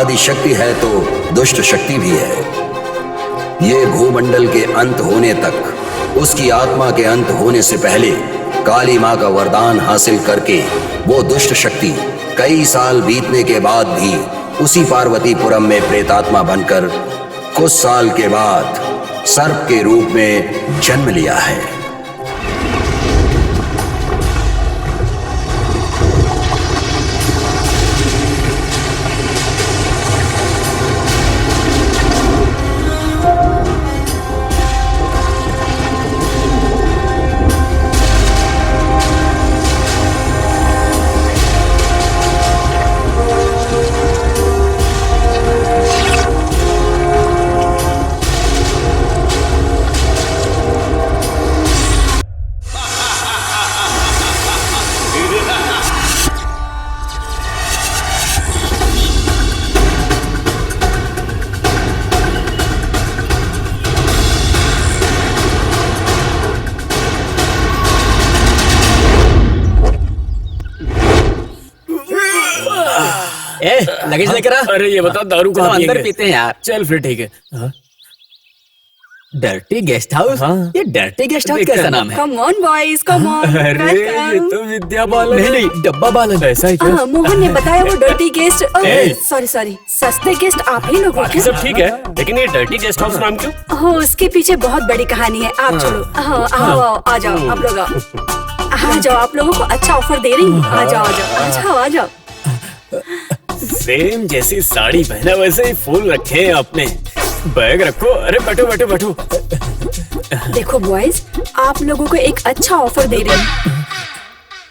आदि शक्ति है तो दुष्ट शक्ति भी है। ये भूमंडल के अंत होने तक, उसकी आत्मा के अंत होने से पहले काली माँ का वरदान हासिल करके वो दुष्ट शक्ति कई साल बीतने के बाद भी उसी पार्वतीपुरम में प्रेतात्मा बनकर कुछ साल के बाद सर्प के रूप में जन्म लिया है। लगेज लेकर आ। अरे ये बता दारू कहाँ अंदर पीते हैं यार। चल फिर ठीक है। Dirty guest house? ये डर्टी गेस्ट हाउस कैसा नाम है? Come on boys, come on. अरे ये तो विद्या बालन है। नहीं, डब्बा बालन। ऐसा ही क्या? मोहन ने बताया वो डर्टी गेस्ट। सॉरी, सस्ते गेस्ट आप ही लोग हो बाकी सब ठीक है, लेकिन ये डर्टी गेस्ट हाउस नाम क्यों? हो उसके पीछे बहुत बड़ी कहानी है। आप चलो, आओ, आ जाओ आप लोग, आ जाओ। आप लोगों को अच्छा ऑफर दे रही हूँ। आ जाओ, आ जाओ। सेम जैसी साड़ी पहना वैसे ही फूल रखे हैं आपने। बैग रखो। अरे बैठो। देखो बॉयज, आप लोगों को एक अच्छा ऑफर दे रही हूँ।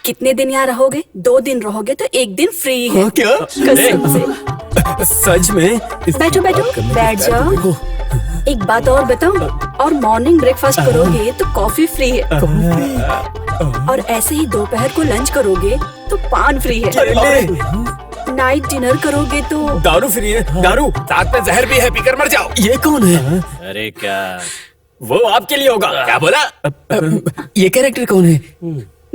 कितने दिन यहाँ रहोगे? 2 दिन रहोगे तो 1 दिन फ्री है। क्या? कसम से। सच में? बैठो, बैठ जाओ। एक बात और बताऊं, और मॉर्निंग ब्रेकफास्ट करोगे तो कॉफी फ्री है। और ऐसे ही दोपहर को लंच करोगे तो पान फ्री है। नाइट डिनर करोगे तो दारू फ्री है। दारू साथ में जहर भी है, पीकर मर जाओ। ये कौन है? अरे क्या वो आपके लिए होगा? क्या बोला? ये कैरेक्टर कौन है?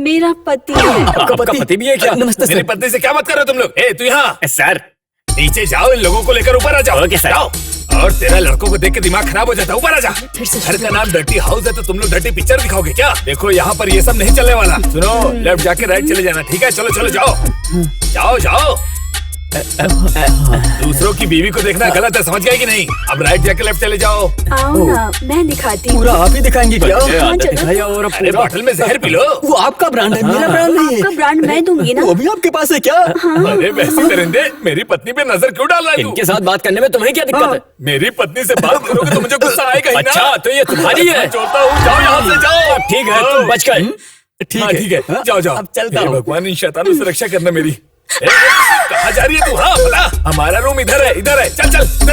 मेरा पति है। आपका पति भी है क्या? नमस्ते मेरी पत्नी से क्या बात कर रहे हो तुम लोग? तू यहाँ। सर नीचे जाओ, इन लोगों को लेकर ऊपर आ जाओ। Okay sir. जाओ। और तेरा लड़कों को देख के दिमाग खराब हो जाता है। ऊपर आ जा। घर का नाम डर्टी हाउस है तो तुम लोग डर्टी पिक्चर दिखाओगे क्या? देखो यहाँ पर ये सब नहीं चलने वाला। सुनो, लेफ्ट जाके राइट चले जाना। ठीक है? चलो जाओ। दूसरों की बीवी को देखना गलत है, समझ गए कि नहीं? अब राइट जाके लेफ्ट चले जाओ। आओ ना, मैं दिखाती हूँ। पूरा आप ही दिखाएंगे क्या? दिखाया और अरे बोतल में जहर पी लो। वो आपका ब्रांड है, मेरा ब्रांड नहीं है। आपका ब्रांड मैं दूंगी ना। वो भी आपके पास है क्या? अरे वैसे परिंदे, मेरी पत्नी पे नजर क्यों डाल रहा है? इनके साथ बात करने में तुम्हें क्या दिक्कत है? मेरी पत्नी से बात करोगे तो मुझे गुस्सा आएगा ही ना। अच्छा तो ये तुम्हारी है? चलता हूँ, जाओ यहाँ से जाओ। ठीक है, तुम बच गए। ठीक है, जाओ। अब चलता हूँ। भगवान इन शैतानों से रक्षा करना मेरी। कहाँ जा रही है तू? हाँ बता। हमारा रूम इधर है। इधर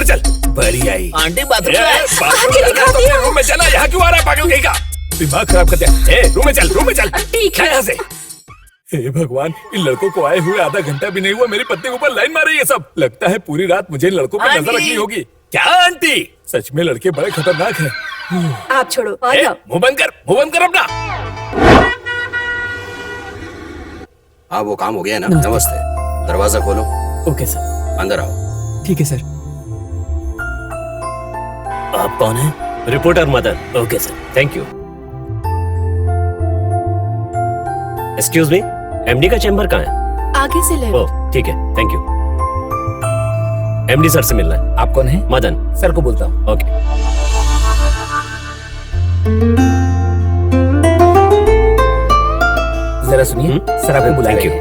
चल। बड़ी आई आंटी बाथरूम रूम में चला। यहाँ क्यों आ रहा है पागल कहीं का? दिमाग खराब करते हैं। रूम में चल। ठीक है। यहाँ से। हे भगवान, इन लड़कों को आए हुए आधा घंटा भी नहीं हुआ, मेरी पत्नी के ऊपर लाइन मार रही है सब। लगता है पूरी रात मुझे इन लड़कों पर नजर रखनी होगी। क्या आंटी? सच में लड़के बड़े खतरनाक हैं। आप छोड़ो, आ जाओ। मुंह बंद कर अपना। हाँ वो काम हो गया ना। नमस्ते, दरवाजा खोलो। Okay sir. अंदर आओ। ठीक है सर। आप कौन हैं? Reporter Madan. Okay sir, thank you. Excuse me, MD का चेंबर कहाँ है? आगे से ले। ओह ठीक है, थैंक यू। एमडी सर से मिलना है। आप कौन है? मदन सर को बोलता हूँ। ओके। जरा सुनिए, सर आपको बुला थैंक यू।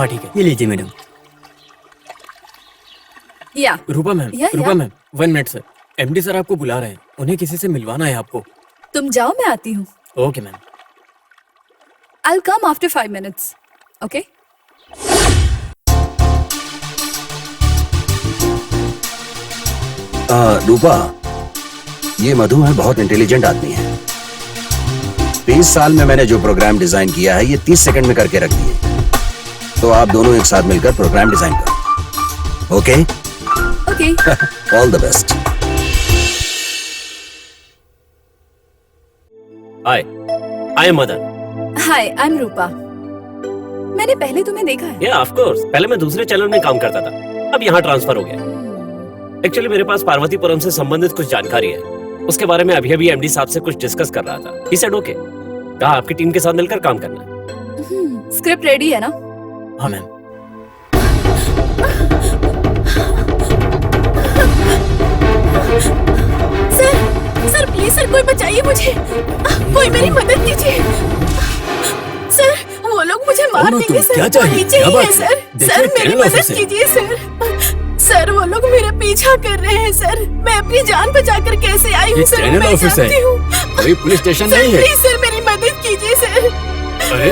हाँ ठीक है, ये लीजिए मैडम। या Rupa ma'am, Rupa ma'am, 1 minute sir, MD sir आपको बुला रहे हैं, उन्हें किसी से मिलवाना है आपको। तुम जाओ, मैं आती हूँ। Okay ma'am. I'll come after 5 minutes. Okay? रूपा, ये मधु है, बहुत इंटेलिजेंट आदमी है। 20 साल में मैंने जो प्रोग्राम डिजाइन किया है ये 30 सेकंड में करके रख दिए। तो आप दोनों एक साथ मिलकर प्रोग्राम डिजाइन करो। Okay? Okay. All the best. Hi, I am Madan. Hi, I'm रूपा। मैंने पहले तुम्हें देखा है। या ऑफ कोर्स, पहले मैं दूसरे चैनल में काम करता था, अब यहाँ ट्रांसफर हो गया। एक्चुअली मेरे पास पार्वतीपुरम से संबंधित कुछ जानकारी है, उसके बारे में अभी एमडी साहब से कुछ डिस्कस कर रहा था। ही सेड ओके, कहा आपकी टीम के साथ मिलकर काम करना है। स्क्रिप्ट रेडी है ना? हाँ मैम। सर प्लीज सर, कोई बचाइए मुझे, कोई मेरी मदद कीजिए। सर वो लोग मुझे मार देंगे सर, क्या वो चाहिए? नीचे क्या ही बात है है? सर। देखिए, सर मेरी चैनल मदद ऑफिस है। कीजिए सर। वो लोग मेरा पीछा कर रहे हैं सर, मैं अपनी जान बचाकर कैसे आई हूँ ये सर, चैनल मैं ऑफिस है, जानती हूँ। कोई पुलिस स्टेशन सर नहीं है। प्लीज सर मेरी मदद कीजिए सर। अरे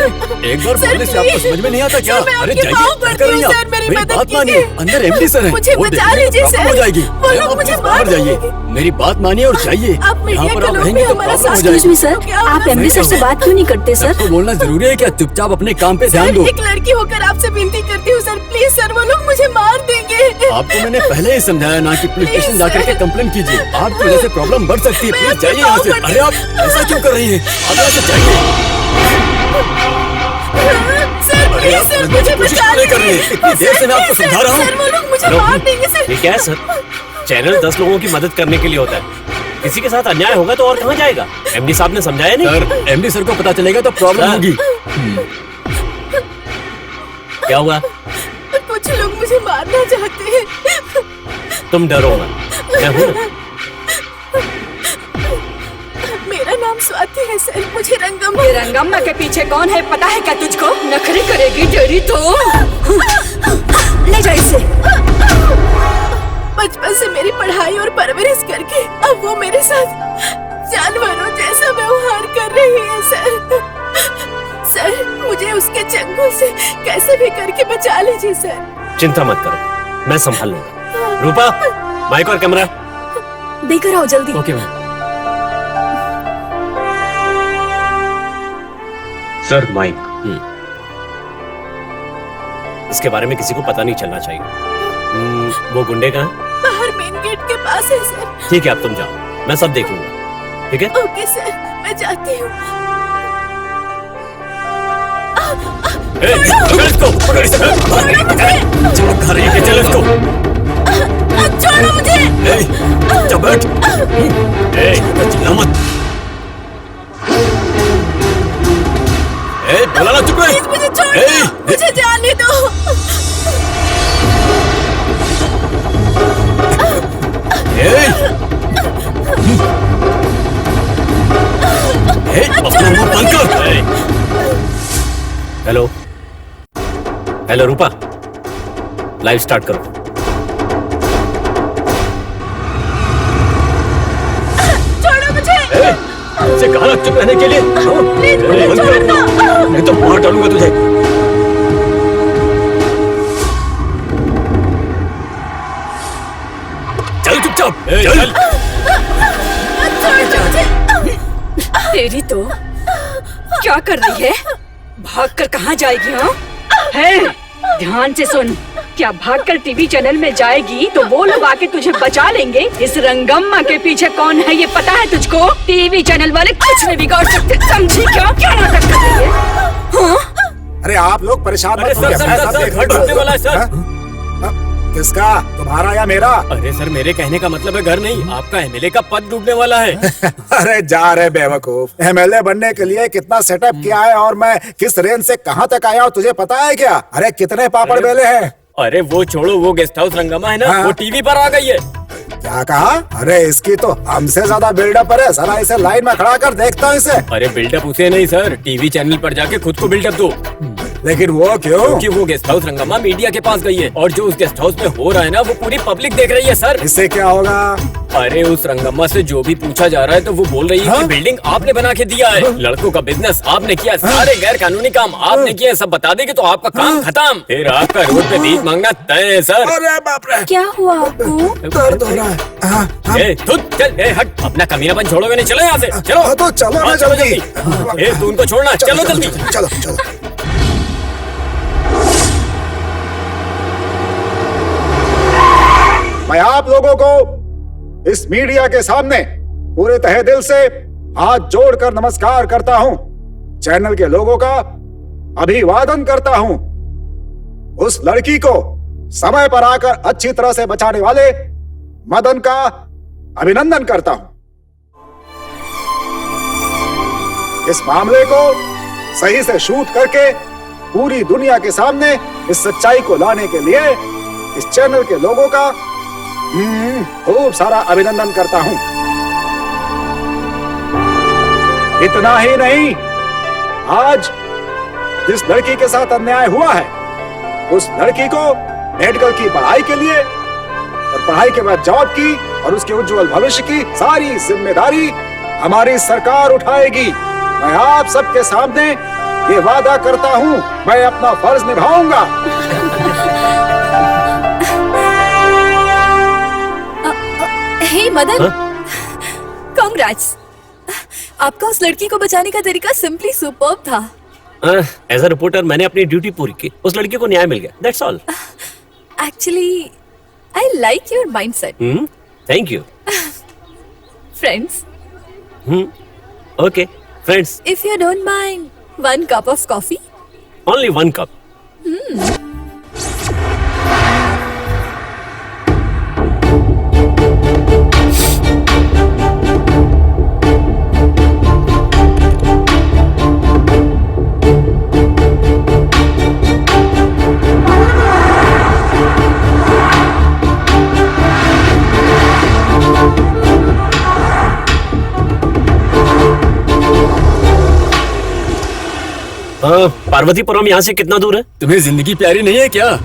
एक बार सर, बोलने से आपको प्लीज। समझ में नहीं आता क्या? सर, मैं अरे आपके जाइए, पाँव क्या पड़ती कर रही हूँ हैं आप? सर, मेरी मेरी मदद बात मानिए, कीजिए। अंदर एमडी सर हैं, मुझे वो बचा देखेंगे लीजिए तो प्रॉब्लम सर। हो जाएगी। वो लोग आप मुझे प्लीज मार बाहर जाइए, देंगे। मेरी बात मानिए और जाइए। आप मीडिया यहाँ पर के आप लोग रहेंगे भी तो हमारा प्रॉब्लम हो साथ जाएगी। में सर, आप एमडी सर से बात क्यों नहीं करते सर? सबको बोलना जरूरी है क्या? चुपचाप अपने काम पे ध्यान दो। एक लड़की होकर आपसे विनती करती हूँ सर, प्लीज सर, वो लोग मुझे मार देंगे। आपको मैंने पहले ही समझाया ना कि पुलिस स्टेशन जाकर के कंप्लेंट कीजिए, आपकी वजह से प्रॉब्लम बढ़ सकती है। प्लीज जाइए यहाँ से। अरे आप ऐसा क्यों कर रही हैं? आप यहाँ से जाइए। सर अरे प्लीज आप सर, समझने मुझे की कोशिश बचा क्यों नहीं कर रही लीजिए। हैं? इतनी देर से मैं आपको सर, समझा रहा हूँ। सर वो लोग मुझे हेलो, मार देंगे सर। ये क्या है सर? चैनल 10 लोगों की मदद करने के लिए होता है, किसी के साथ अन्याय होगा तो और कहाँ जाएगा? एमडी साहब ने समझाया नहीं? सर एमडी सर को पता चलेगा तो प्रॉब्लम सर। होगी। क्या हुआ? कुछ लोग मुझे मारना चाहते हैं। तुम डरो मत, मैं हूं ना। मेरा नाम स्वाति है सर, मुझे रंगम्मा के पीछे कौन है पता है क्या तुझको? नखरे करेगी तेरी तो। ले जा इसे। बचपन से मेरी पढ़ाई और परवरिश करके अब वो मेरे साथ जानवरों जैसा व्यवहार कर रही है सर। सर मुझे उसके चंगुल से कैसे भी करके बचा लीजिए सर। चिंता मत करो, मैं संभाल लूंगा। रूपा, माइक और कैमरा। देकर आओ जल्दी। Okay ma'am. Sir mic. इसके बारे में किसी को पता नहीं चलना चाहिए। वो गुंडे कहाँ? बाहर मेन गेट के पास है सर। ठीक है, अब तुम जाओ, मैं सब देख लूंगा। ठीक है? ओके सर, मैं जाती हूँ। ए, पकड़ इसको, पकड़ इसको। चलो घर लेके चलो इसको। छोड़ो मुझे। चुप बैठ। चिल्ला मत। बोला ना चुप रहे। प्लीज मुझे छोड़ दो, मुझे जाने दो। अपना मुंह बंद कर। हेलो हेलो रूपा, लाइव स्टार्ट करो। छोड़ो मुझे। से कहा ना चुप रहने के लिए। प्लीज मुझे छोड़ दो। मैं तो मार डालूंगा तुझे। चल चुपचाप चल। छोड़ दो मुझे। तेरी तो क्या कर रही है? भागकर कहाँ जाएगी? हाँ है, ध्यान से सुन। क्या भागकर टीवी चैनल में जाएगी तो वो लोग आके तुझे बचा लेंगे? इस रंगम्मा के पीछे कौन है ये पता है तुझको? टीवी चैनल वाले कुछ नहीं बिगाड़ सकते, समझी क्या? क्या नाटक कर रही है? हाँ? अरे आप लोग परेशान अरे मत होइए, मैं सब देख घर डूबने वाला है सर। हाँ? किसका, तुम्हारा या मेरा? अरे सर मेरे कहने का मतलब है घर नहीं, आपका एमएलए का पद डूबने वाला है। अरे जा रहे बेवकूफ, एमएलए बनने के लिए कितना सेटअप किया है और मैं किस रेंज से कहां तक आया हूं तुझे पता है क्या? अरे कितने पापड़ बेले हैं। अरे वो छोड़ो, वो गेस्ट हाउस रंगम्मा है ना, हाँ। वो टीवी पर आ गई है। क्या कहा? अरे इसकी तो हमसे ज्यादा बिल्डअप है। साला इसे लाइन में खड़ा कर देखता हूँ इसे। अरे बिल्डअप उसे नहीं सर, टीवी चैनल पर जाके खुद को बिल्डअप दो। लेकिन वो क्यों? क्योंकि वो गेस्ट हाउस रंगम्मा मीडिया के पास गई है और जो उस गेस्ट हाउस में हो रहा है ना वो पूरी पब्लिक देख रही है सर। इससे क्या होगा? अरे उस रंगम्मा से जो भी पूछा जा रहा है तो वो बोल रही है हाँ? कि बिल्डिंग आपने बना के दिया है, लड़कों का बिजनेस आपने किया, सारे गैर कानूनी काम आपने किए, सब बता देंगे तो आपका काम खत्म, फिर आपका रोड पे भीख मांगना तय है सर। अरे बाप रे, क्या हुआ आपको? दर्द हो रहा है। हाँ, ए, धुत, चल, ए, हट, अपना कमीनापन छोड़ोगे नहीं, चलो यहाँ से, चलो। हाँ, तो चलो ना हाँ, चलो जल्दी। जल्दी। ए, तू उनको छोड़ना, चलो जल्दी। चलो चलो। मैं आप लोगों को इस मीडिया के सामने पूरे तहे दिल से हाथ जोड़कर नमस्कार करता हूं, चैनल के लोगों का अभिवादन करता हूं। उस लड़की को समय पर आकर अच्छी तरह से बचाने वाले मदन का अभिनंदन करता हूं। इस मामले को सही से शूट करके पूरी दुनिया के सामने इस सच्चाई को लाने के लिए इस चैनल के लोगों का खूब सारा अभिनंदन करता हूं। इतना ही नहीं, आज जिस लड़की के साथ अन्याय हुआ है उस लड़की को मेडिकल की पढ़ाई के लिए और पढ़ाई के बाद जॉब की और उसके उज्जवल भविष्य की सारी जिम्मेदारी हमारी सरकार उठाएगी। मैं आप सबके सामने ये वादा करता हूं, मैं अपना फर्ज निभाऊंगा। हे मदन, कांग्रेट्स, आपका उस लड़की को बचाने का तरीका सिंपली सुपर्ब था। एज अ रिपोर्टर मैंने अपनी ड्यूटी पूरी की, उस लड़की को न्याय मिल गया, that's all. Actually I like your mindset. Thank you. Friends, okay friends, if you don't mind, 1 cup of coffee? Only 1 cup. Parvathipuram यहाँ से कितना दूर है? तुम्हें जिंदगी प्यारी नहीं है क्या?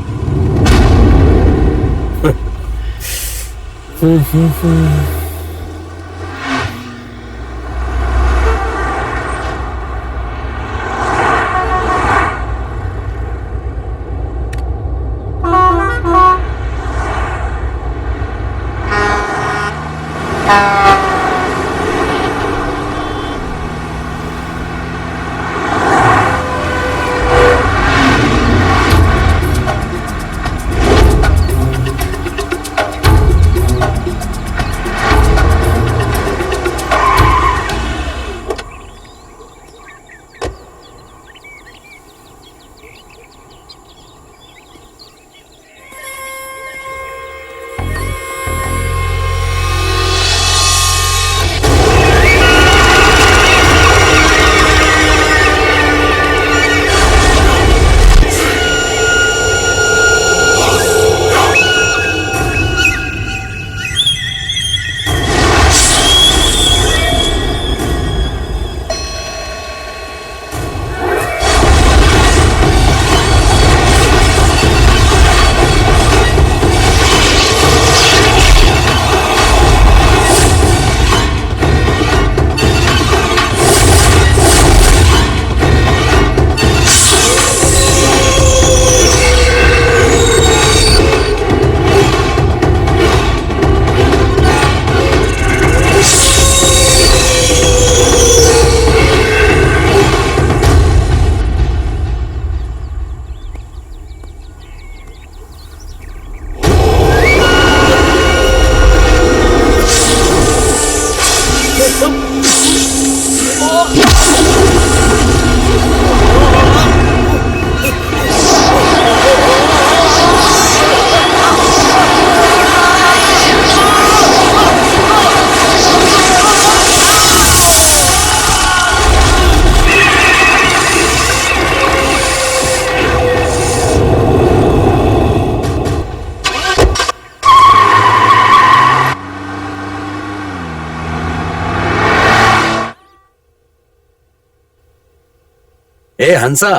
ए हंसा,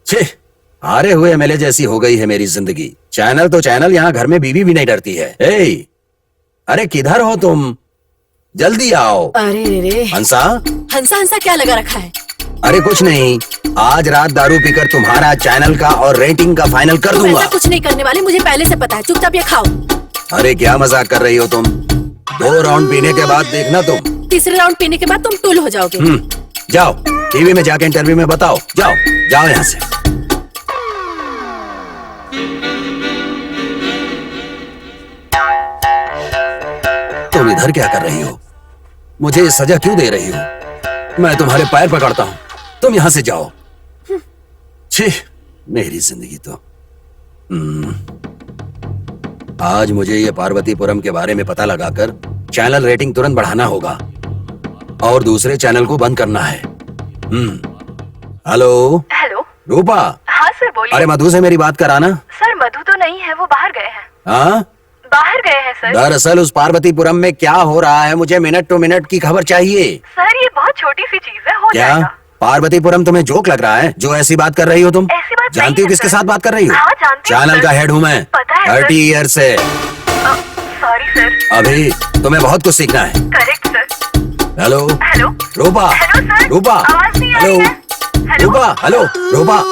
छे, हारे हुए एमएलए जैसी हो गई है मेरी जिंदगी। चैनल तो चैनल, यहाँ घर में बीवी भी नहीं डरती है। ए, अरे किधर हो तुम? जल्दी आओ। अरे रे हंसा, हंसा हंसा क्या लगा रखा है? अरे कुछ नहीं, आज रात दारू पीकर तुम्हारा चैनल का और रेटिंग का फाइनल कर तुम दूंगा। ऐसा कुछ नहीं करने वाले, मुझे पहले से पता है। चुपचाप ये खाओ। अरे क्या मजाक कर रही हो तुम? 2 राउंड पीने के बाद देखना तुम। तीसरे राउंड पीने के बाद तुम टूल हो जाओगे। जाओ, टीवी में जाके इंटरव्यू में बताओ। जाओ जाओ यहाँ से। तुम इधर क्या कर रही हो? मुझे ये सजा क्यों दे रही हो? मैं तुम्हारे पैर पकड़ता हूँ, तुम यहाँ से जाओ। छी, मेरी जिंदगी तो। आज मुझे ये पार्वतीपुरम के बारे में पता लगाकर चैनल रेटिंग तुरंत बढ़ाना होगा और दूसरे चैनल को बंद करना है। Hello hello. रूपा। हाँ सर बोलिए। अरे मधु से मेरी बात कराना। सर मधु तो नहीं है, वो बाहर गए हैं। हाँ, बाहर गए हैं सर। दरअसल उस पार्वतीपुरम में क्या हो रहा है मुझे मिनट टू मिनट की खबर चाहिए। सर ये बहुत छोटी सी चीज है, हो क्या जाएगा। पार्वतीपुरम तुम्हें जोक लग रहा है जो ऐसी बात कर रही हो तुम? ऐसी बात जानती नहीं हो है, किसके सर। साथ बात कर रही हो? हाँ, जानती हूँ, चैनल सर। का हेड हूँ मैं, पता है, सर। 30 ईयर से। Sorry sir. अभी तुम्हें बहुत कुछ सीखना है। Correct sir. Hello hello. Rupa. Hello sir. Rupa. आवाज नहीं आ हेलो रही है। हेलो। रूपा। हेलो रूपा।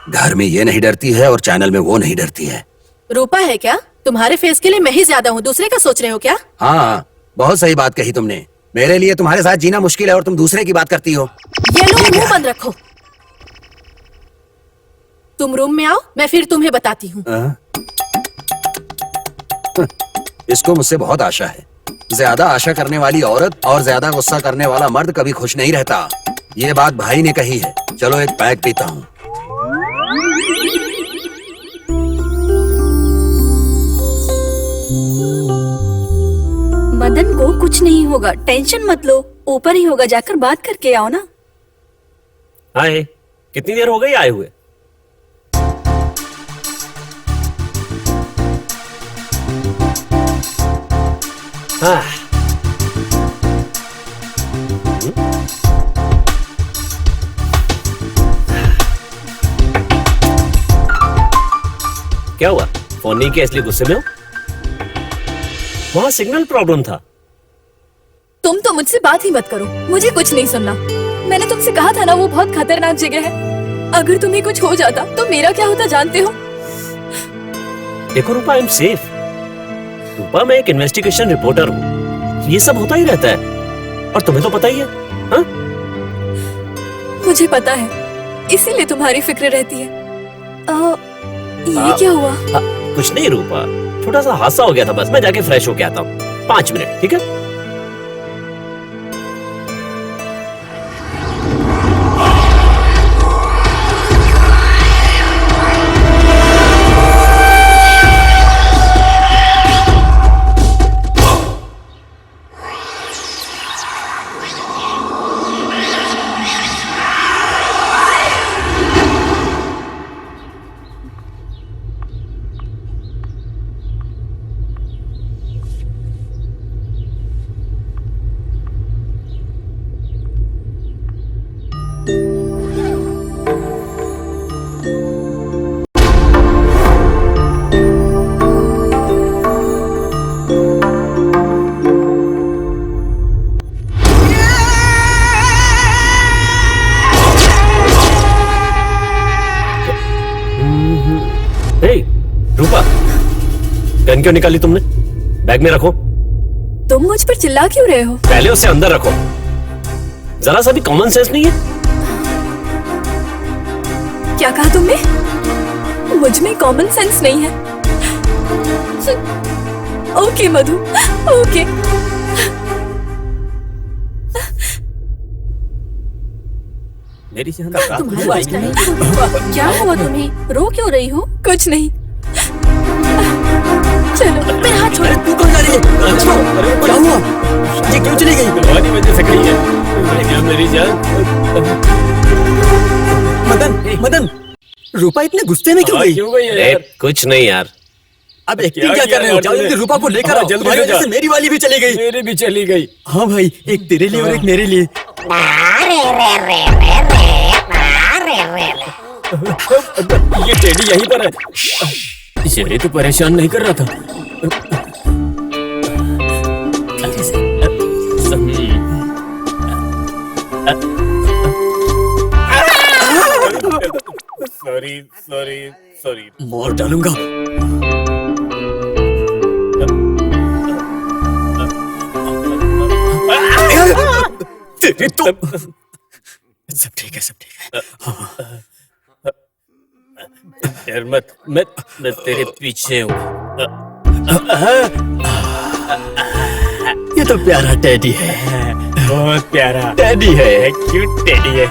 घर में ये नहीं डरती है और चैनल में वो नहीं डरती है। रूपा है क्या? तुम्हारे फेस के लिए मैं ही ज्यादा हूँ, दूसरे का सोच रहे हो क्या? हाँ, बहुत सही बात कही तुमने। मेरे लिए तुम्हारे साथ जीना मुश्किल है और तुम दूसरे की बात करती हो। ये लो, मुंह बंद रखो। तुम रूम में आओ, मैं फिर तुम्हें बताती हूँ। इसको मुझसे बहुत आशा है। ज्यादा आशा करने वाली औरत और ज्यादा गुस्सा करने वाला मर्द कभी खुश नहीं रहता। ये बात भाई ने कही है। चलो एक पैक पीता हूँ। मदन को कुछ नहीं होगा, टेंशन मत लो। ऊपर ही होगा, जाकर बात करके आओ ना। हाय, कितनी देर हो गई आए हुए? हाँ। क्या हुआ? फोन नहीं किया इसलिए गुस्से में हो? वहां सिग्नल प्रॉब्लम था। तुम तो मुझसे बात ही मत करो, मुझे कुछ नहीं सुनना। मैंने तुमसे कहा था ना, वो बहुत खतरनाक जगह है। अगर तुम्हें कुछ हो जाता तो मेरा क्या होता जानते हो? देखो रूपा, आई एम सेफ। रूपा, मैं एक इन्वेस्टिगेशन रिपोर्टर हूँ। ये सब होता ही रहता है और तुम्हें तो पता ही है। हाँ? मुझे पता है, इसीलिए तुम्हारी फिक्र रहती है। ये क्या हुआ? कुछ नहीं रूपा, छोटा सा हादसा हो गया था बस। मैं जाके फ्रेश होके आता हूँ। 5 मिनट, ठीक है? रूपा, गन क्यों निकाली तुमने? बैग में रखो। तुम मुझ पर चिल्ला क्यों रहे हो? पहले उसे अंदर रखो। जरा सा भी कॉमन सेंस नहीं है? क्या कहा तुमने? मुझ में कॉमन सेंस नहीं है। ओके मधु, ओके। मेरी जान, तुम्हारी बात नहीं। क्या हुआ तुम्हें? रो क्यों रही हो? कुछ नहीं। चलो, मेरा हाथ छोड़ो। तू कौन जा रही है? क्या हुआ? ये क्यों चली गई? तुम्हारी वजह से गई है मेरी जान। मदन, रूपा इतने गुस्से में क्यों गई? क्यों गई है अरे यार? कुछ नहीं यार। अब एक्टिंग क्या कर रहे हो? जाओ जल्दी रूपा को लेकर आओ। जल्दी तुम्हारी से जा। वजह से मेरी वाली भी चली गई। मेरी भी चली गई। हाँ भाई, एक तेरे लिए और एक मेरे लिए। ये टेडी यहीं पर है। ये तो परेशान नहीं कर रहा था। सॉरी मार डालूंगा। तेरी तो सब ठीक है, सब ठीक है। डर मत, मैं तेरे पीछे हूँ। ये तो प्यारा टेडी है, बहुत प्यारा टेडी है। क्यूट टेडी है,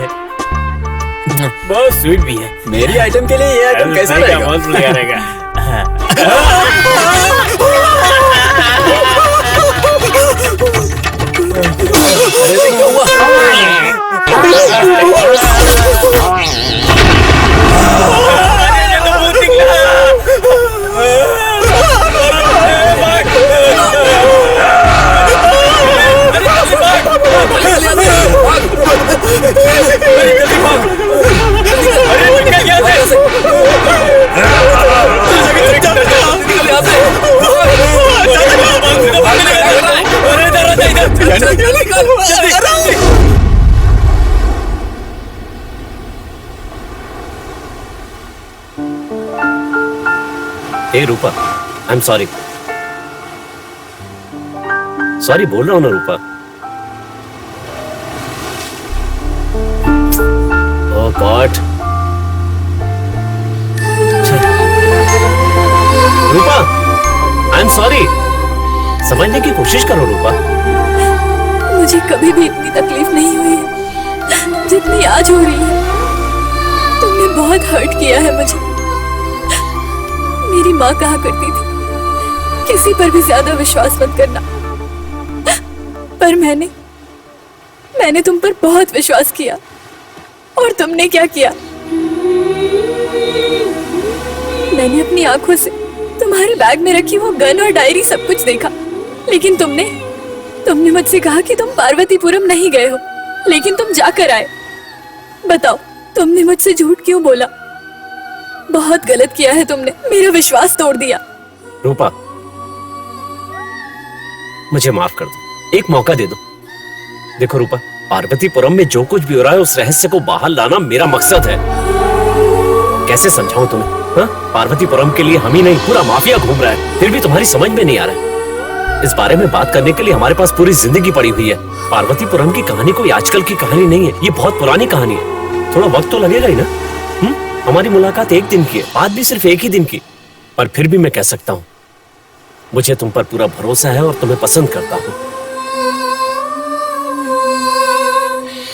बहुत स्वीट भी है। मेरी आइटम के लिए ये आइटम कैसा रहेगा? बहुत बढ़िया रहेगा। अरे क्या हे Rupa, I am sorry. Sorry बोल रहा हूँ ना Rupa. Oh God. Rupa, I am sorry. समझने की कोशिश करो रूपा। मुझे कभी भी इतनी तकलीफ नहीं हुई है जितनी आज हो रही है। तुमने बहुत हर्ट किया है मुझे। मेरी माँ कहा करती थी किसी पर भी ज्यादा विश्वास मत करना, पर मैंने तुम पर बहुत विश्वास किया। और तुमने क्या किया? मैंने अपनी आंखों से तुम्हारे बैग में रखी वो गन और डायरी सब कुछ देखा, लेकिन तुमने मुझसे कहा कि तुम पार्वतीपुरम नहीं गए हो, लेकिन तुम जाकर आए। बताओ, तुमने मुझसे झूठ क्यों बोला? बहुत गलत किया है तुमने, मेरा विश्वास तोड़ दिया। रूपा, मुझे माफ कर दो, एक मौका दे दो। देखो रूपा, पार्वतीपुरम में जो कुछ भी हो रहा है उस रहस्य को बाहर लाना मेरा मकसद है। कैसे समझाऊं तुम्हें? हाँ? पार्वतीपुरम के लिए हम ही नहीं, पूरा माफिया घूम रहा है, फिर भी तुम्हारी समझ में नहीं आ रहा है। इस बारे में बात करने के लिए हमारे पास पूरी जिंदगी पड़ी हुई है। पार्वतीपुरम की कहानी कोई आजकल की कहानी नहीं है, ये बहुत पुरानी कहानी है। थोड़ा वक्त तो लगेगा ही ना। हमारी मुलाकात एक दिन की है, बात भी सिर्फ एक ही दिन की, पर फिर भी मैं कह सकता हूँ मुझे तुम पर पूरा भरोसा है और तुम्हें पसंद करता हूँ।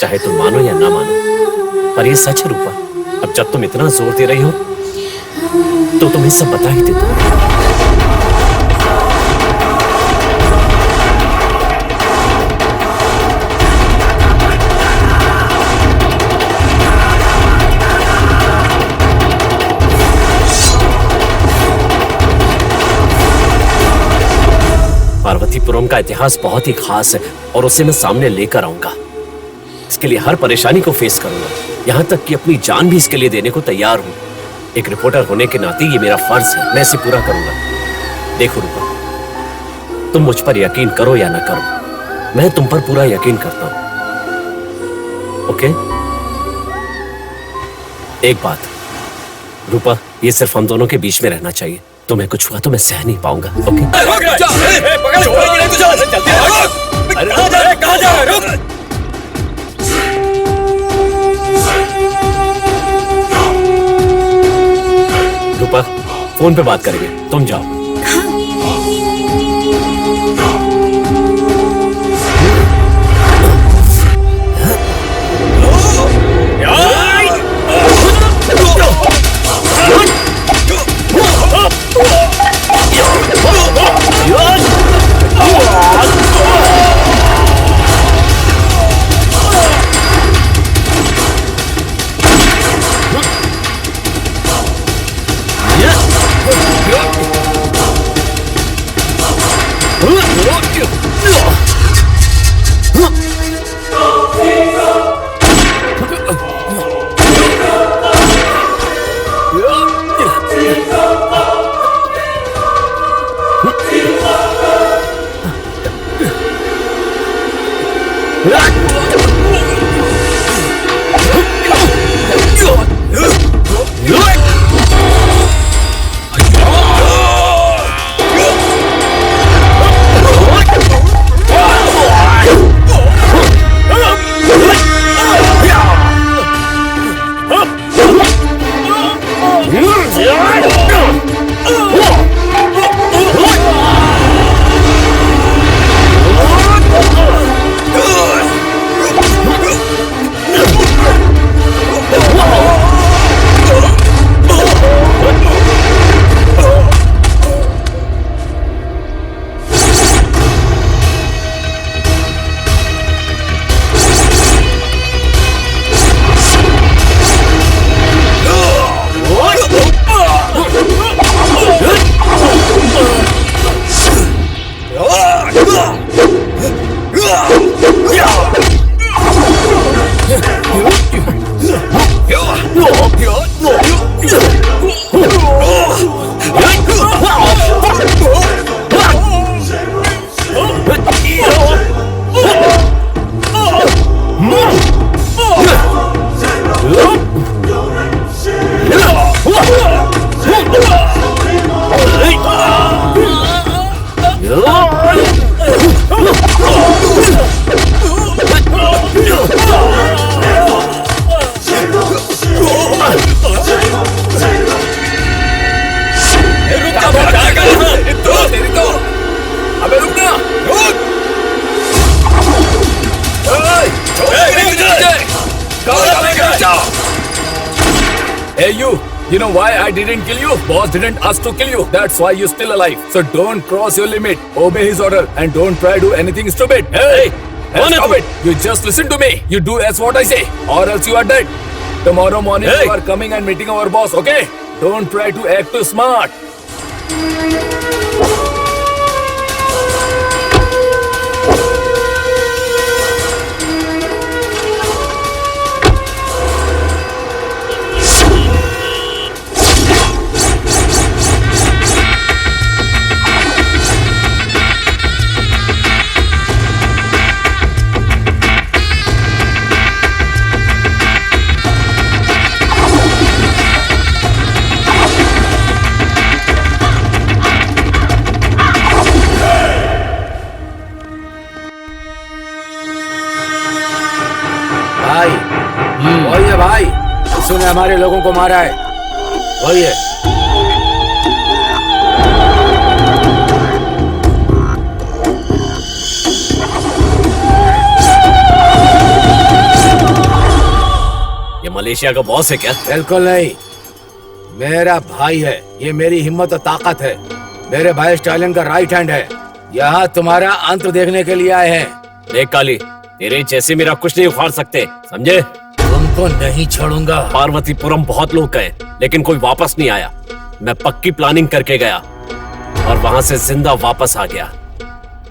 चाहे तुम मानो या ना मानो, पर ये सच है रूपा। अब जब तुम इतना जोर दे रही हो तो तुम्हें सब बता ही देता हूँ। पार्वतीपुरम का इतिहास बहुत ही खास है और उसे मैं सामने लेकर आऊंगा। इसके लिए हर परेशानी को फेस करूंगा, यहाँ तक कि अपनी जान भी इसके लिए देने को तैयार हूँ। एक रिपोर्टर होने के नाते ये मेरा फर्ज है, मैं इसे पूरा करूंगा। देखो रूपा, तुम मुझ पर यकीन करो या ना करो, मैं तुम पर पूरा यकीन करता हूँ। ओके? एक बात रूपा, ये सिर्फ हम दोनों के बीच में रहना चाहिए। तुम्हें कुछ हुआ तो मैं सह नहीं पाऊंगा। ओके? कहाँ जा रहा है? रूपा, फोन पे बात करेंगे, तुम जाओ। Hey you know why I didn't kill you? Boss didn't ask to kill you. That's why you're still alive. So don't cross your limit. Obey his order and don't try to do anything stupid. Hey, stop it. You just listen to me. You do as what I say or else you are dead. Tomorrow morning you are coming and meeting our boss, okay? Don't try to act too smart. भाई वही है भाई, उसने हमारे लोगों को मारा है, वही है। ये मलेशिया का बॉस है क्या? बिल्कुल नहीं, मेरा भाई है। ये मेरी हिम्मत और ताकत है। मेरे भाई स्टालिन का राइट हैंड है। यहाँ तुम्हारा अंत देखने के लिए आए हैं। देख काली, तेरे जैसे मेरा कुछ नहीं उखाड़ सकते, समझे? तुमको नहीं छोड़ूंगा। पार्वतीपुरम बहुत लोग गए लेकिन कोई वापस नहीं आया। मैं पक्की प्लानिंग करके गया और वहां से जिंदा वापस आ गया।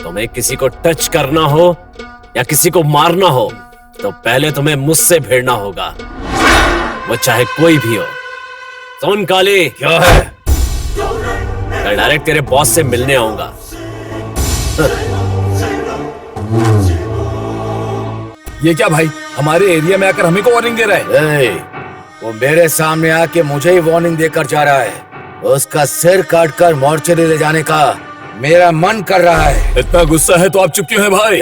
तुम्हें किसी को टच करना हो या किसी को मारना हो तो पहले तुम्हें मुझसे भिड़ना होगा, वो चाहे कोई भी हो। सुन काली, क्या है? मैं डायरेक्ट तेरे बॉस से मिलने आऊंगा। ये क्या भाई, हमारे एरिया में आकर हमें को वार्निंग दे रहा है? वो मेरे सामने आके मुझे ही वार्निंग देकर जा रहा है। उसका सिर काटकर मोर्चरी ले जाने का मेरा मन कर रहा है। इतना गुस्सा है तो आप चुप क्यों हैं भाई?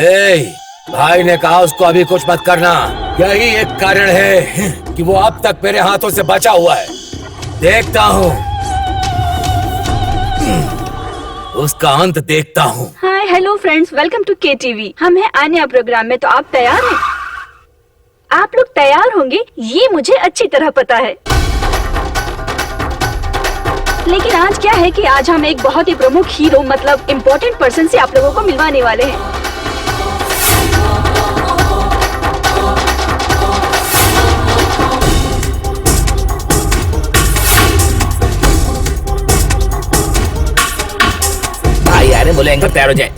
भाई ने कहा उसको अभी कुछ मत करना। यही एक कारण है कि वो अब तक मेरे हाथों से बचा हुआ है। देखता हूँ, उसका अंत देखता हूँ। Hi hello friends, welcome to KTV। हम हैं आन्या प्रोग्राम में, तो आप तैयार हैं? आप लोग तैयार होंगे ये मुझे अच्छी तरह पता है। लेकिन आज क्या है कि आज हम एक बहुत ही प्रमुख हीरो मतलब इम्पोर्टेंट पर्सन से आप लोगों को मिलवाने वाले हैं। भाई यार बोलेंगे तैयार हो जाए।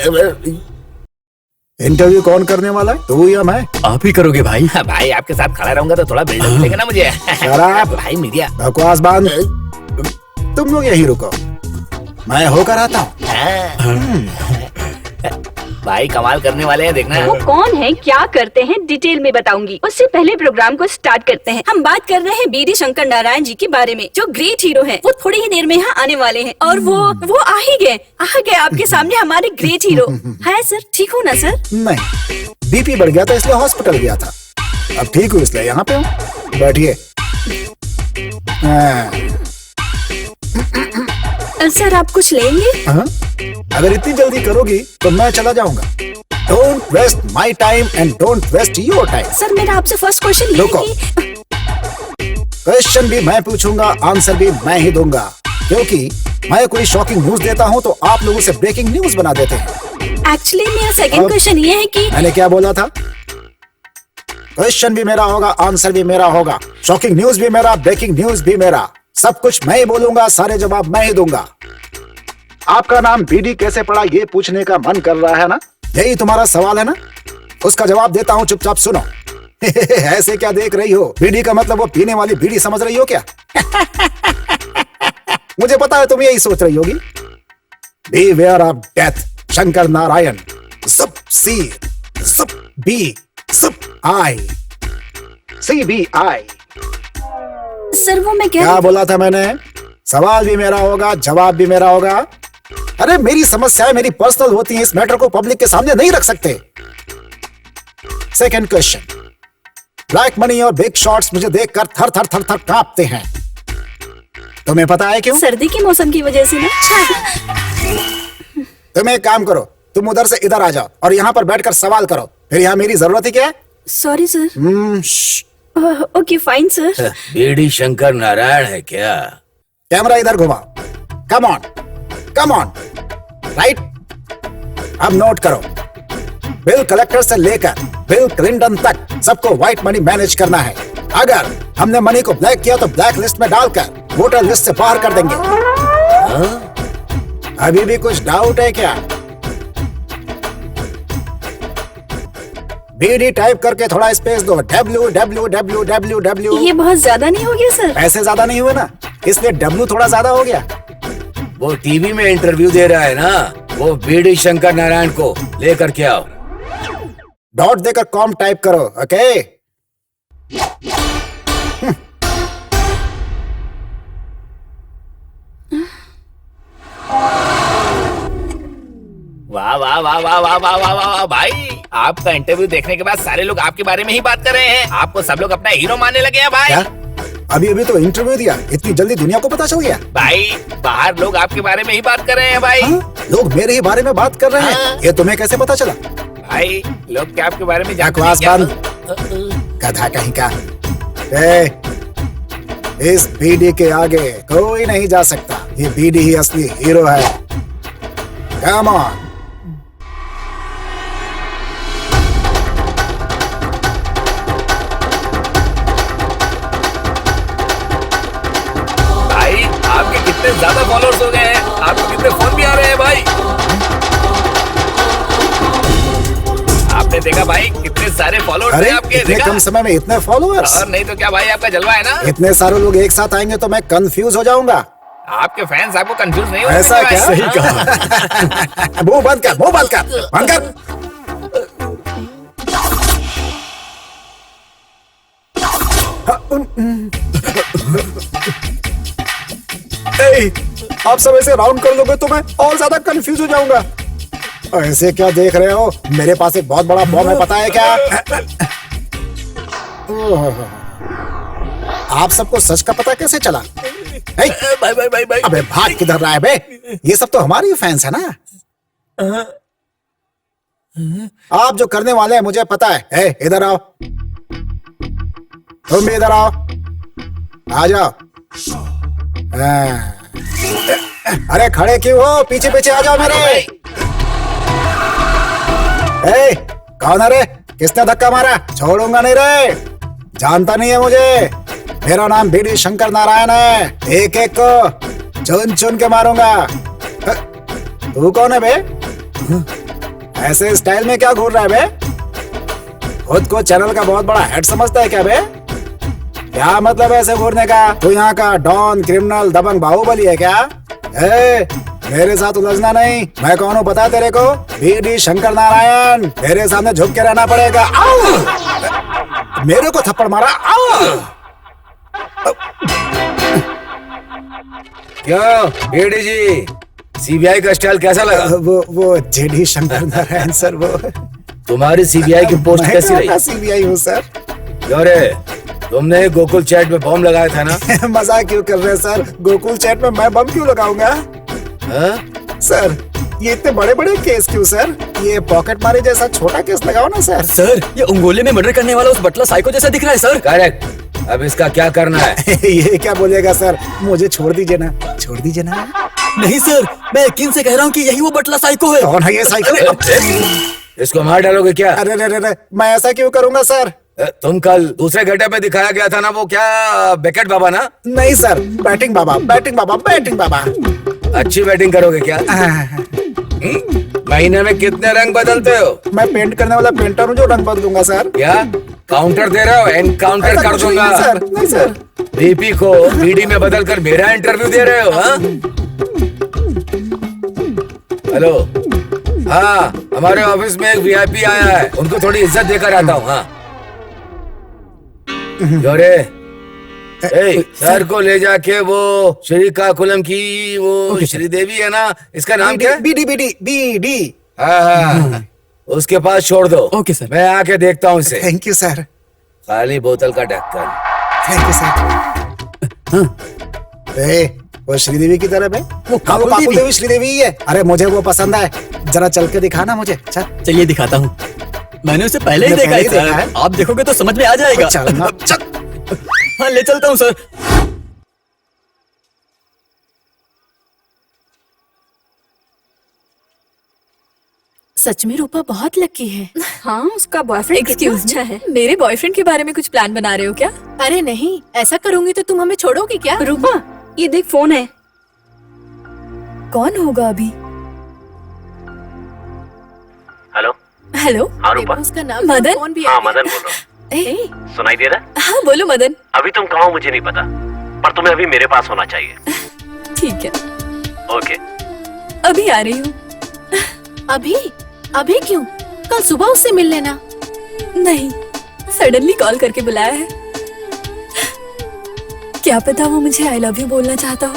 इंटरव्यू कौन करने वाला है, तू या मैं? आप ही करोगे भाई? भाई आपके साथ खड़ा रहूंगा तो थोड़ा बिल्डअप मिलेगा ना मुझे। शराब भाई मीडिया बकवास बंद। तुम लोग यहीं रुको, मैं होकर आता हूँ। भाई कमाल करने वाले हैं, देखना। वो कौन है, क्या करते हैं, डिटेल में बताऊंगी। उससे पहले प्रोग्राम को स्टार्ट करते हैं। हम बात कर रहे हैं बीडी शंकर नारायण जी के बारे में, जो ग्रेट हीरो हैं। वो थोड़ी ही देर में यहाँ आने वाले हैं और वो आ गए आपके सामने हमारे ग्रेट हीरो। है सर, ठीक हो ना सर? नहीं, बीपी बढ़ गया था इसलिए हॉस्पिटल गया था। अब ठीक हूँ इसलिए यहाँ पे हूँ। बैठिए। सर आप कुछ लेंगे? हाँ? अगर इतनी जल्दी करोगी तो मैं चला जाऊंगा। Don't waste my time and don't waste your time. Sir मेरा आपसे फर्स्ट क्वेश्चन ये रुको। है कि क्वेश्चन भी मैं पूछूंगा, आंसर भी मैं ही दूंगा, क्योंकि मैं कोई शॉकिंग न्यूज देता हूँ तो आप लोग उसे ब्रेकिंग न्यूज बना देते हैं। एक्चुअली मेरा सेकंड क्वेश्चन ये है कि मैंने क्या बोला था? क्वेश्चन भी मेरा होगा, आंसर भी मेरा होगा, शॉकिंग न्यूज भी मेरा, ब्रेकिंग न्यूज भी मेरा, सब कुछ मैं ही बोलूंगा, सारे जवाब मैं ही दूंगा। आपका नाम बीडी कैसे पड़ा ये पूछने का मन कर रहा है ना? यही तुम्हारा सवाल है ना? उसका जवाब देता हूँ, चुपचाप सुनो। ऐसे क्या देख रही हो? बीडी का मतलब वो पीने वाली बीड़ी समझ रही हो क्या? मुझे पता है तुम यही सोच रही होगी। Beware of death, Shankar Narayan. Zup C, Zup B, Zup I, CBI। Sir वो मैं क्या बोला था मैंने? सवाल भी मेरा होगा, जवाब भी मेरा होगा। अरे मेरी समस्याएं मेरी पर्सनल होती हैं, इस मैटर को पब्लिक के सामने नहीं रख सकते। सेकंड क्वेश्चन, ब्लैक मनी और बिग शॉट्स मुझे देखकर थर थर थर थर कांपते हैं। तुम्हें पता है क्यों? सर्दी के मौसम की वजह से ना। तुम एक काम करो, तुम उधर से इधर आ जाओ और यहाँ पर बैठकर सवाल करो। फिर यहाँ मेरी जरूरत ही क्या है? Sorry sir. Okay fine sir. BD Shankar Narayan है क्या? कैमरा इधर घुमाओ। Come on, come on, right. अब नोट करो, बिल कलेक्टर से लेकर बिल क्लिंटन तक सबको व्हाइट मनी मैनेज करना है। अगर हमने मनी को ब्लैक किया तो ब्लैक लिस्ट में डालकर वोटर लिस्ट से बाहर कर देंगे। अभी भी कुछ डाउट है क्या? बीडी टाइप करके थोड़ा स्पेस दो। www। ये बहुत ज्यादा नहीं हो गया सर? पैसे ज्यादा नहीं हुए ना, इसलिए W थोड़ा ज्यादा हो गया। वो टीवी में इंटरव्यू दे रहा है ना, वो बीडी शंकर नारायण को लेकर के आओ। डॉट देकर कॉम टाइप करो। ओके। वाह वाह वाह वाह वाह वाह वाह वाह वाह भाई, आपका इंटरव्यू देखने के बाद सारे लोग आपके बारे में ही बात कर रहे हैं। आपको सब लोग अपना हीरो मानने लगे हैं भाई। क्या? अभी अभी तो इंटरव्यू दिया, इतनी जल्दी दुनिया को पता चल गया? भाई बाहर लोग आपके बारे में ही बात कर रहे हैं भाई। लोग मेरे ही बारे में बात कर रहे हैं? ये तुम्हें कैसे पता चला? भाई लोग क्या आपके बारे में जानते बकवास हैं बंद, गधा कहीं का। इस बीडी के आगे कोई नहीं जा सकता। ये बीडी ही असली हीरो है। Come on. भाई आपके कितने ज्यादा फॉलोअर्स हो गए हैं, आपको कितने फोन भी आ रहे हैं भाई। आपने देखा भाई कितने सारे फॉलोअर्स अरे हैं आपके, इतने देखा? कम समय में इतने फॉलोअर्स? और नहीं तो क्या भाई, आपका जलवा है ना। इतने सारे लोग एक साथ आएंगे तो मैं कंफ्यूज हो जाऊंगा। आपके फैंस आपको कंफ्यूज नहीं हो ऐसा सकते क्या? भाई। सही कहा। मुंह बंद कर, मुंह बंद कर, बंद कर। ए, आप सब ऐसे राउंड कर दोगे तो मैं और ज्यादा कंफ्यूज हो जाऊंगा। ऐसे क्या देख रहे हो? मेरे पास एक बहुत बड़ा बॉम्ब है, पता है क्या? आप सबको सच का पता कैसे चला? भाई भाई भाई भाई, अबे भाग किधर रहा है बे? ये सब तो हमारे ही फैंस है ना। आप जो करने वाले हैं मुझे पता है। इधर आओ, तुम भी इधर आओ, आ जाओ। अरे खड़े क्यों हो? पीछे पीछे आ जाओ मेरे। कौन है रे? किसने धक्का मारा? छोड़ूंगा नहीं रे। जानता नहीं है मुझे। मेरा नाम बीडी शंकर नारायण है। एक एक को चुन चुन के मारूंगा। तू कौन है बे? ऐसे स्टाइल में क्या घूर रहा है बे? खुद को चैनल का बहुत बड़ा हेड समझता है क्या बे? क्या मतलब है ऐसे घूरने का? तू यहाँ का डॉन, क्रिमिनल, दबंग, बाहुबली है क्या? मेरे साथ उलझना नहीं। मैं कौन हूँ पता है तेरे को? बीडी शंकर नारायण। तेरे सामने झुक के रहना पड़ेगा। आओ! मेरे को थप्पड़ मारा। आओ! क्यों बीडी जी, सीबीआई का स्टाइल कैसा लगा? वो जेडी शंकर नारायण सर। वो तुम्हारी सीबीआई की पोस्ट कैसी रही? सीबीआई हूँ सर। अरे तुमने गोकुल चैट में बॉम्ब लगाया था ना? मजाक क्यों कर रहे हैं सर? गोकुल चैट में मैं बम क्यों लगाऊंगा? सर ये इतने बड़े बड़े केस क्यों सर? ये पॉकेट मारी जैसा छोटा केस लगाओ ना सर। सर ये अंगोले में मर्डर करने वाला उस बटला साइको जैसा दिख रहा है सर। करेक्ट। अब इसका क्या करना है? ये क्या बोलेगा सर? मुझे छोड़ दीजिए ना, छोड़ दीजिए ना। नहीं सर, मैं यकीन से कह रहा हूँ कि यही वो बटला साइको है। कौन है ये साइको? इसको मार डालोगे क्या? अरे मैं ऐसा क्यों करूंगा सर? तुम कल दूसरे गेटअप में दिखाया गया था ना, वो क्या बेकेट बाबा ना? नहीं सर, बैटिंग बाबा, बैटिंग बाबा, बैटिंग बाबा। अच्छी बैटिंग करोगे क्या? महीने में कितने रंग बदलते हो? मैं पेंट करने वाला पेंटर हूँ जो रंग बदलूंगा सर। क्या काउंटर दे रहे हो? एनकाउंटर कर दूंगा सर। नहीं सर। बीपी को बीडी में बदल कर मेरा इंटरव्यू दे रहे हो? हाँ हेलो, हाँ हमारे ऑफिस में एक वीआईपी आया है, उनको थोड़ी इज्जत देकर आता हूँ। हाँ सर को ले जाके वो श्रीकाकुलम की वो श्रीदेवी है ना, इसका नाम क्या? BD BD BD. हाँ उसके पास छोड़ दो। Okay sir. मैं आके देखता हूँ इसे। Thank you sir. खाली बोतल का ढक्कन। Thank you sir. वो श्रीदेवी की तरफ है? वो पापुल देवी श्रीदेवी ही है। अरे मुझे वो पसंद है, जरा चल के दिखाना मुझे। चलिए दिखाता हूँ। मैंने उसे पहले ही देखा है सर। आप देखोगे तो समझ में आ जाएगा। चल हाँ ले चलता हूँ सर। सच में रूपा बहुत लकी है। हाँ, उसका बॉयफ्रेंड कितना Excuse अच्छा me, है। मेरे बॉयफ्रेंड के बारे में कुछ प्लान बना रहे हो क्या? अरे नहीं, ऐसा करूंगी तो तुम हमें छोड़ोगी क्या? रूपा, ये देख फोन है। कौन होगा अभी? हेलो। हेलो। हाँ, रूपा। देखो उसका नाम मदन। कौन भी हाँ, मदन बोल रहा ए, हूँ। सुनाई दे रहा है? हाँ बोलो मदन। अभी तुम कहाँ हो मुझे नहीं पता, पर तुम्हें अभी मेरे पास होना चाहिए। ठीक है, ओके। अभी आ रही हूँ। अभी? अभी क्यों? कल सुबह उससे मिल लेना। नहीं, सडनली कॉल करके बुलाया है। क्या पता वो मुझे आई लव यू बोलना चाहता हो।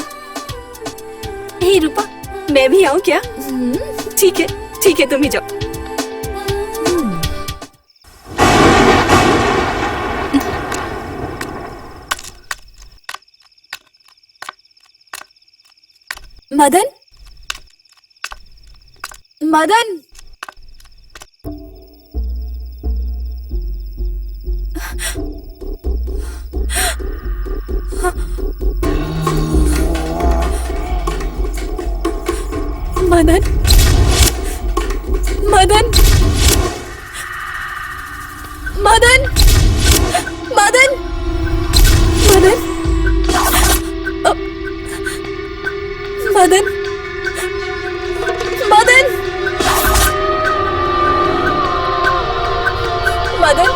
हे रूपा, मैं भी आऊँ क्या? ठीक है, तुम ही जाओ। मदन, मदन, मदन, मदन, मदन, मदन, मदन, मदन, मदन, मदन,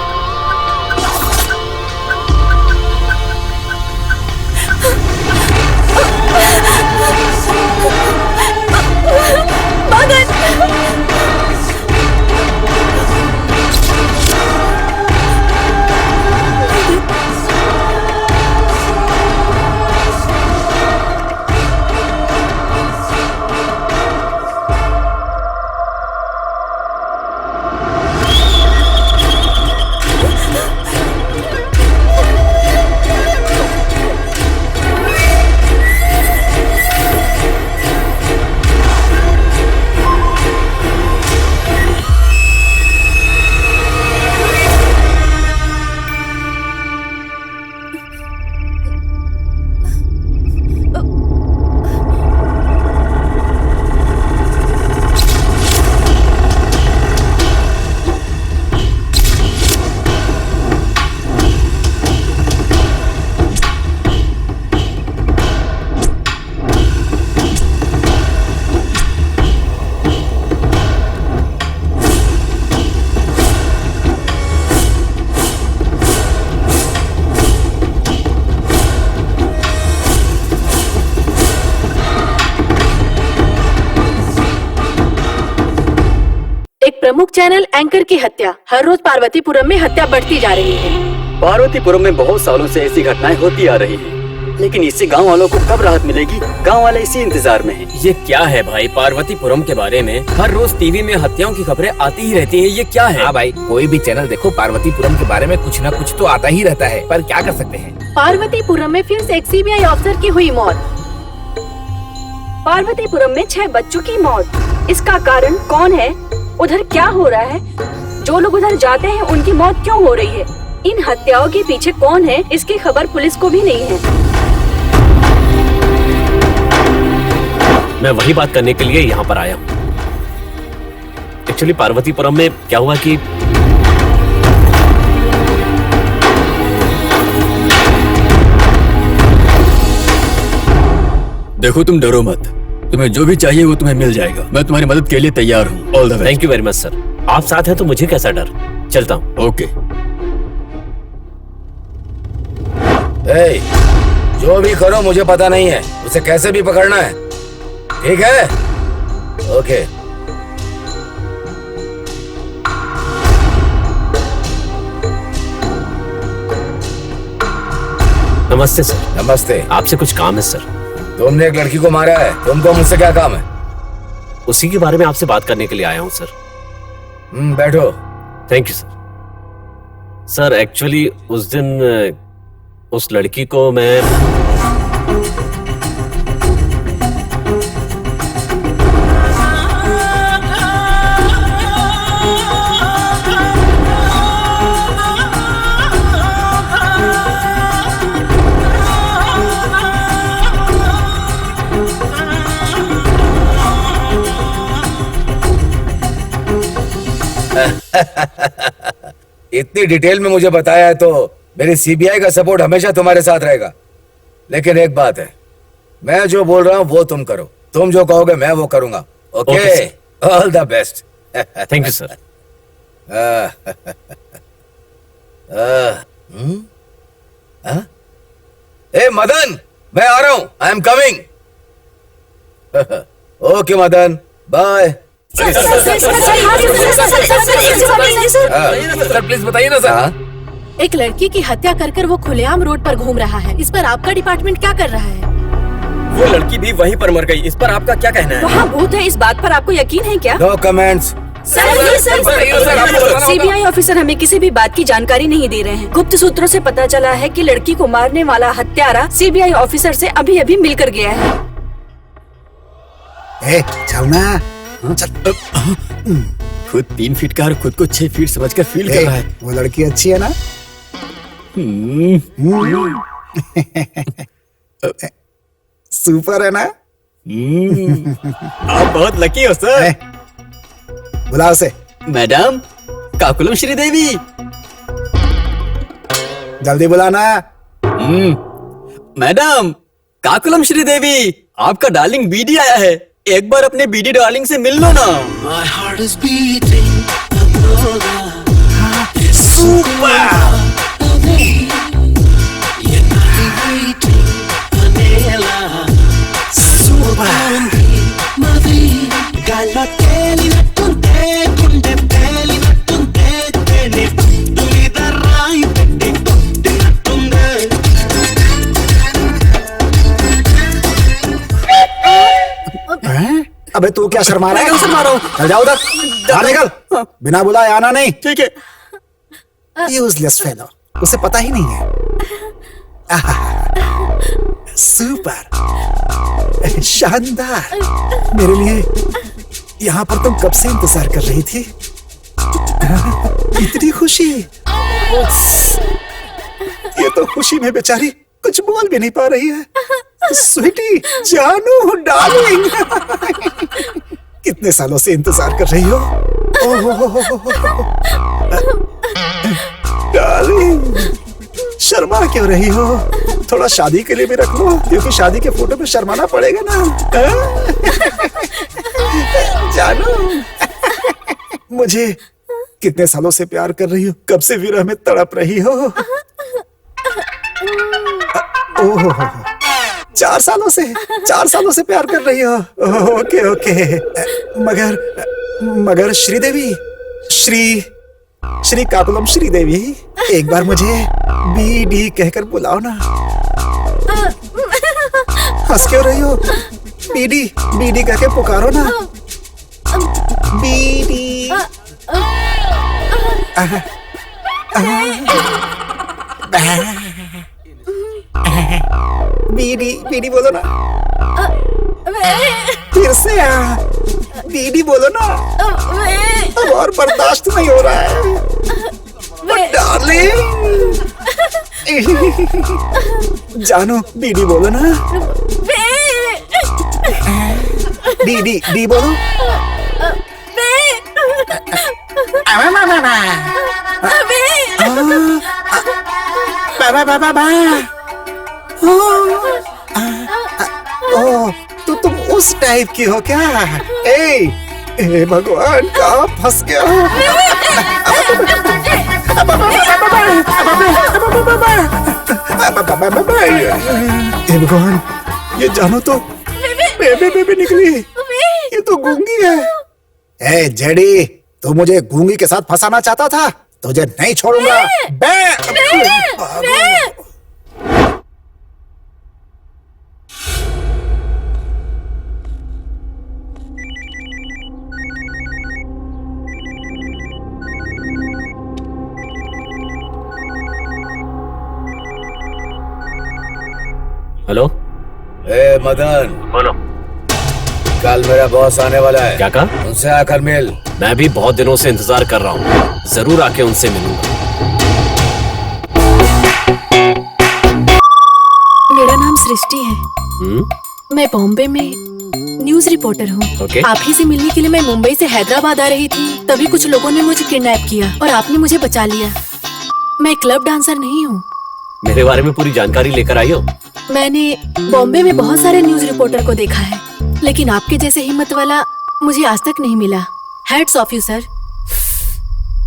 एक प्रमुख चैनल एंकर की हत्या। हर रोज पार्वतीपुरम में हत्या बढ़ती जा रही है। पार्वतीपुरम में बहुत सालों से ऐसी घटनाएं होती आ रही हैं, लेकिन इससे गांव वालों को कब राहत मिलेगी? गांव वाले इसी इंतजार में हैं। ये क्या है भाई? पार्वतीपुरम के बारे में हर रोज टीवी में हत्याओं की खबरें आती ही रहती हैं। ये क्या है? हाँ भाई, कोई भी चैनल देखो, पार्वतीपुरम के बारे में कुछ न कुछ तो आता ही रहता है, पर क्या कर सकते हैं। पार्वतीपुरम में फिर से एक सीबीआई अफसर की हुई मौत। पार्वतीपुरम में 6 बच्चों की मौत। इसका कारण कौन है? उधर क्या हो रहा है? जो लोग उधर जाते हैं उनकी मौत क्यों हो रही है? इन हत्याओं के पीछे कौन है? इसकी खबर पुलिस को भी नहीं है। मैं वही बात करने के लिए यहाँ पर आया हूँ। एक्चुअली पार्वतीपुरम में क्या हुआ कि देखो तुम डरो मत, तुम्हें जो भी चाहिए वो तुम्हें मिल जाएगा। मैं तुम्हारी मदद के लिए तैयार हूँ। All the best. Thank you very much sir. आप साथ हैं तो मुझे कैसा डर। चलता हूँ। ओके। ए, जो भी करो मुझे पता नहीं है, उसे कैसे भी पकड़ना है, ठीक है? ओके। नमस्ते सर। नमस्ते। आपसे कुछ काम है सर। तुमने एक लड़की को मारा है, तुमको मुझसे क्या काम है? उसी के बारे में आपसे बात करने के लिए आया हूँ सर। बैठो। Thank you sir. Sir actually उस दिन उस लड़की को मैं इतनी डिटेल में मुझे बताया है तो मेरी सीबीआई का सपोर्ट हमेशा तुम्हारे साथ रहेगा। लेकिन एक बात है, मैं जो बोल रहा हूँ वो तुम करो, तुम जो कहोगे मैं वो करूंगा। Okay, all the best. Thank you sir. ए मदन, मैं आ रहा हूं, I am coming. Okay Madan, bye. Sir please बताइए ना सर। एक लड़की की हत्या कर वो खुलेआम रोड पर घूम रहा है। इस पर आपका डिपार्टमेंट क्या कर रहा है? वो लड़की भी वहीं पर मर गई, इस पर आपका क्या कहना है? वहाँ भूत है, इस बात पर आपको यकीन है क्या? No comments. सीबीआई ऑफिसर हमें किसी भी बात की जानकारी नहीं दे रहे हैं। गुप्त सूत्रों से पता चला है कि लड़की को मारने वाला हत्यारा सीबीआई ऑफिसर से अभी अभी मिलकर गया है। चल ना, चल। खुद 3 फीट का और खुद को 6 फीट समझकर फील कर रहा है। वो लड़की अच्छी है ना? सुपर है ना? आप बहुत लकी हो सर। बुला उसे। मैडम काकुलम श्रीदेवी। जल्दी बुलाना। मैडम काकुलम श्रीदेवी, आपका डार्लिंग बीडी आया है, एक बार अपने बीडी डार्लिंग से मिल लो ना। My heart is beating, अबे तू क्या शर्मा रहा है? शर्मा रहा हूँ। चल जाओ उधर, बाहर निकल। बिना बुलाए आना नहीं। ठीक है। यूजलेस फेलो, उसे पता ही नहीं है। सुपर, शानदार। मेरे लिए यहाँ पर तुम कब से इंतजार कर रही थी? इतनी खुशी। ये तो खुशी में बेचारी कुछ बोल भी नहीं पा रही है। स्वीटी, जानू, डार्लिंग, कितने सालों से इंतजार कर रही हो? डार्लिंग, शर्मा क्यों रही हो? थोड़ा शादी के लिए भी रख लो, क्योंकि शादी के फोटो पे शर्माना पड़ेगा ना। जानू, मुझे कितने सालों से प्यार कर रही हो? कब से विरह में तड़प रही हो? ओह, 4 सालों से प्यार कर रही हो। Okay okay. मगर श्रीदेवी, श्री काकुलम श्रीदेवी, एक बार मुझे बीडी कहकर बुलाओ ना। हंस क्यों रही हो? बीडी कह के पुकारो ना। बीडी। बीडी बोलो ना। फिर से बीडी बोलो ना। अब और बर्दाश्त नहीं हो रहा है। डार्लिंग, जानो, बीडी बोलो ना। डी बोलो। तुम उस टाइप की हो क्या? ए भगवान, कहाँ फंस गया? ए भगवान, ये जानो तो बेबे निकली। ये तो गूंगी है। ए जेडी, तू मुझे गूंगी के साथ फंसाना चाहता था? तुझे नहीं छोड़ूंगा। हेलो। ए मदन, बोलो। कल मेरा बॉस आने वाला है। क्या कहा? उनसे आकर मिल। मैं भी बहुत दिनों से इंतजार कर रहा हूँ, जरूर आके उनसे मिलूंगा। मेरा नाम सृष्टि है। मैं बॉम्बे में न्यूज रिपोर्टर हूँ। Okay. आप ही से मिलने के लिए मैं मुंबई से हैदराबाद आ रही थी, तभी कुछ लोगों ने मुझे किडनैप किया और आपने मुझे बचा लिया। मैं क्लब डांसर नहीं हूँ। मेरे बारे में पूरी जानकारी लेकर आई हो? मैंने बॉम्बे में बहुत सारे न्यूज रिपोर्टर को देखा है, लेकिन आपके जैसे हिम्मत वाला मुझे आज तक नहीं मिला। Hats off you sir.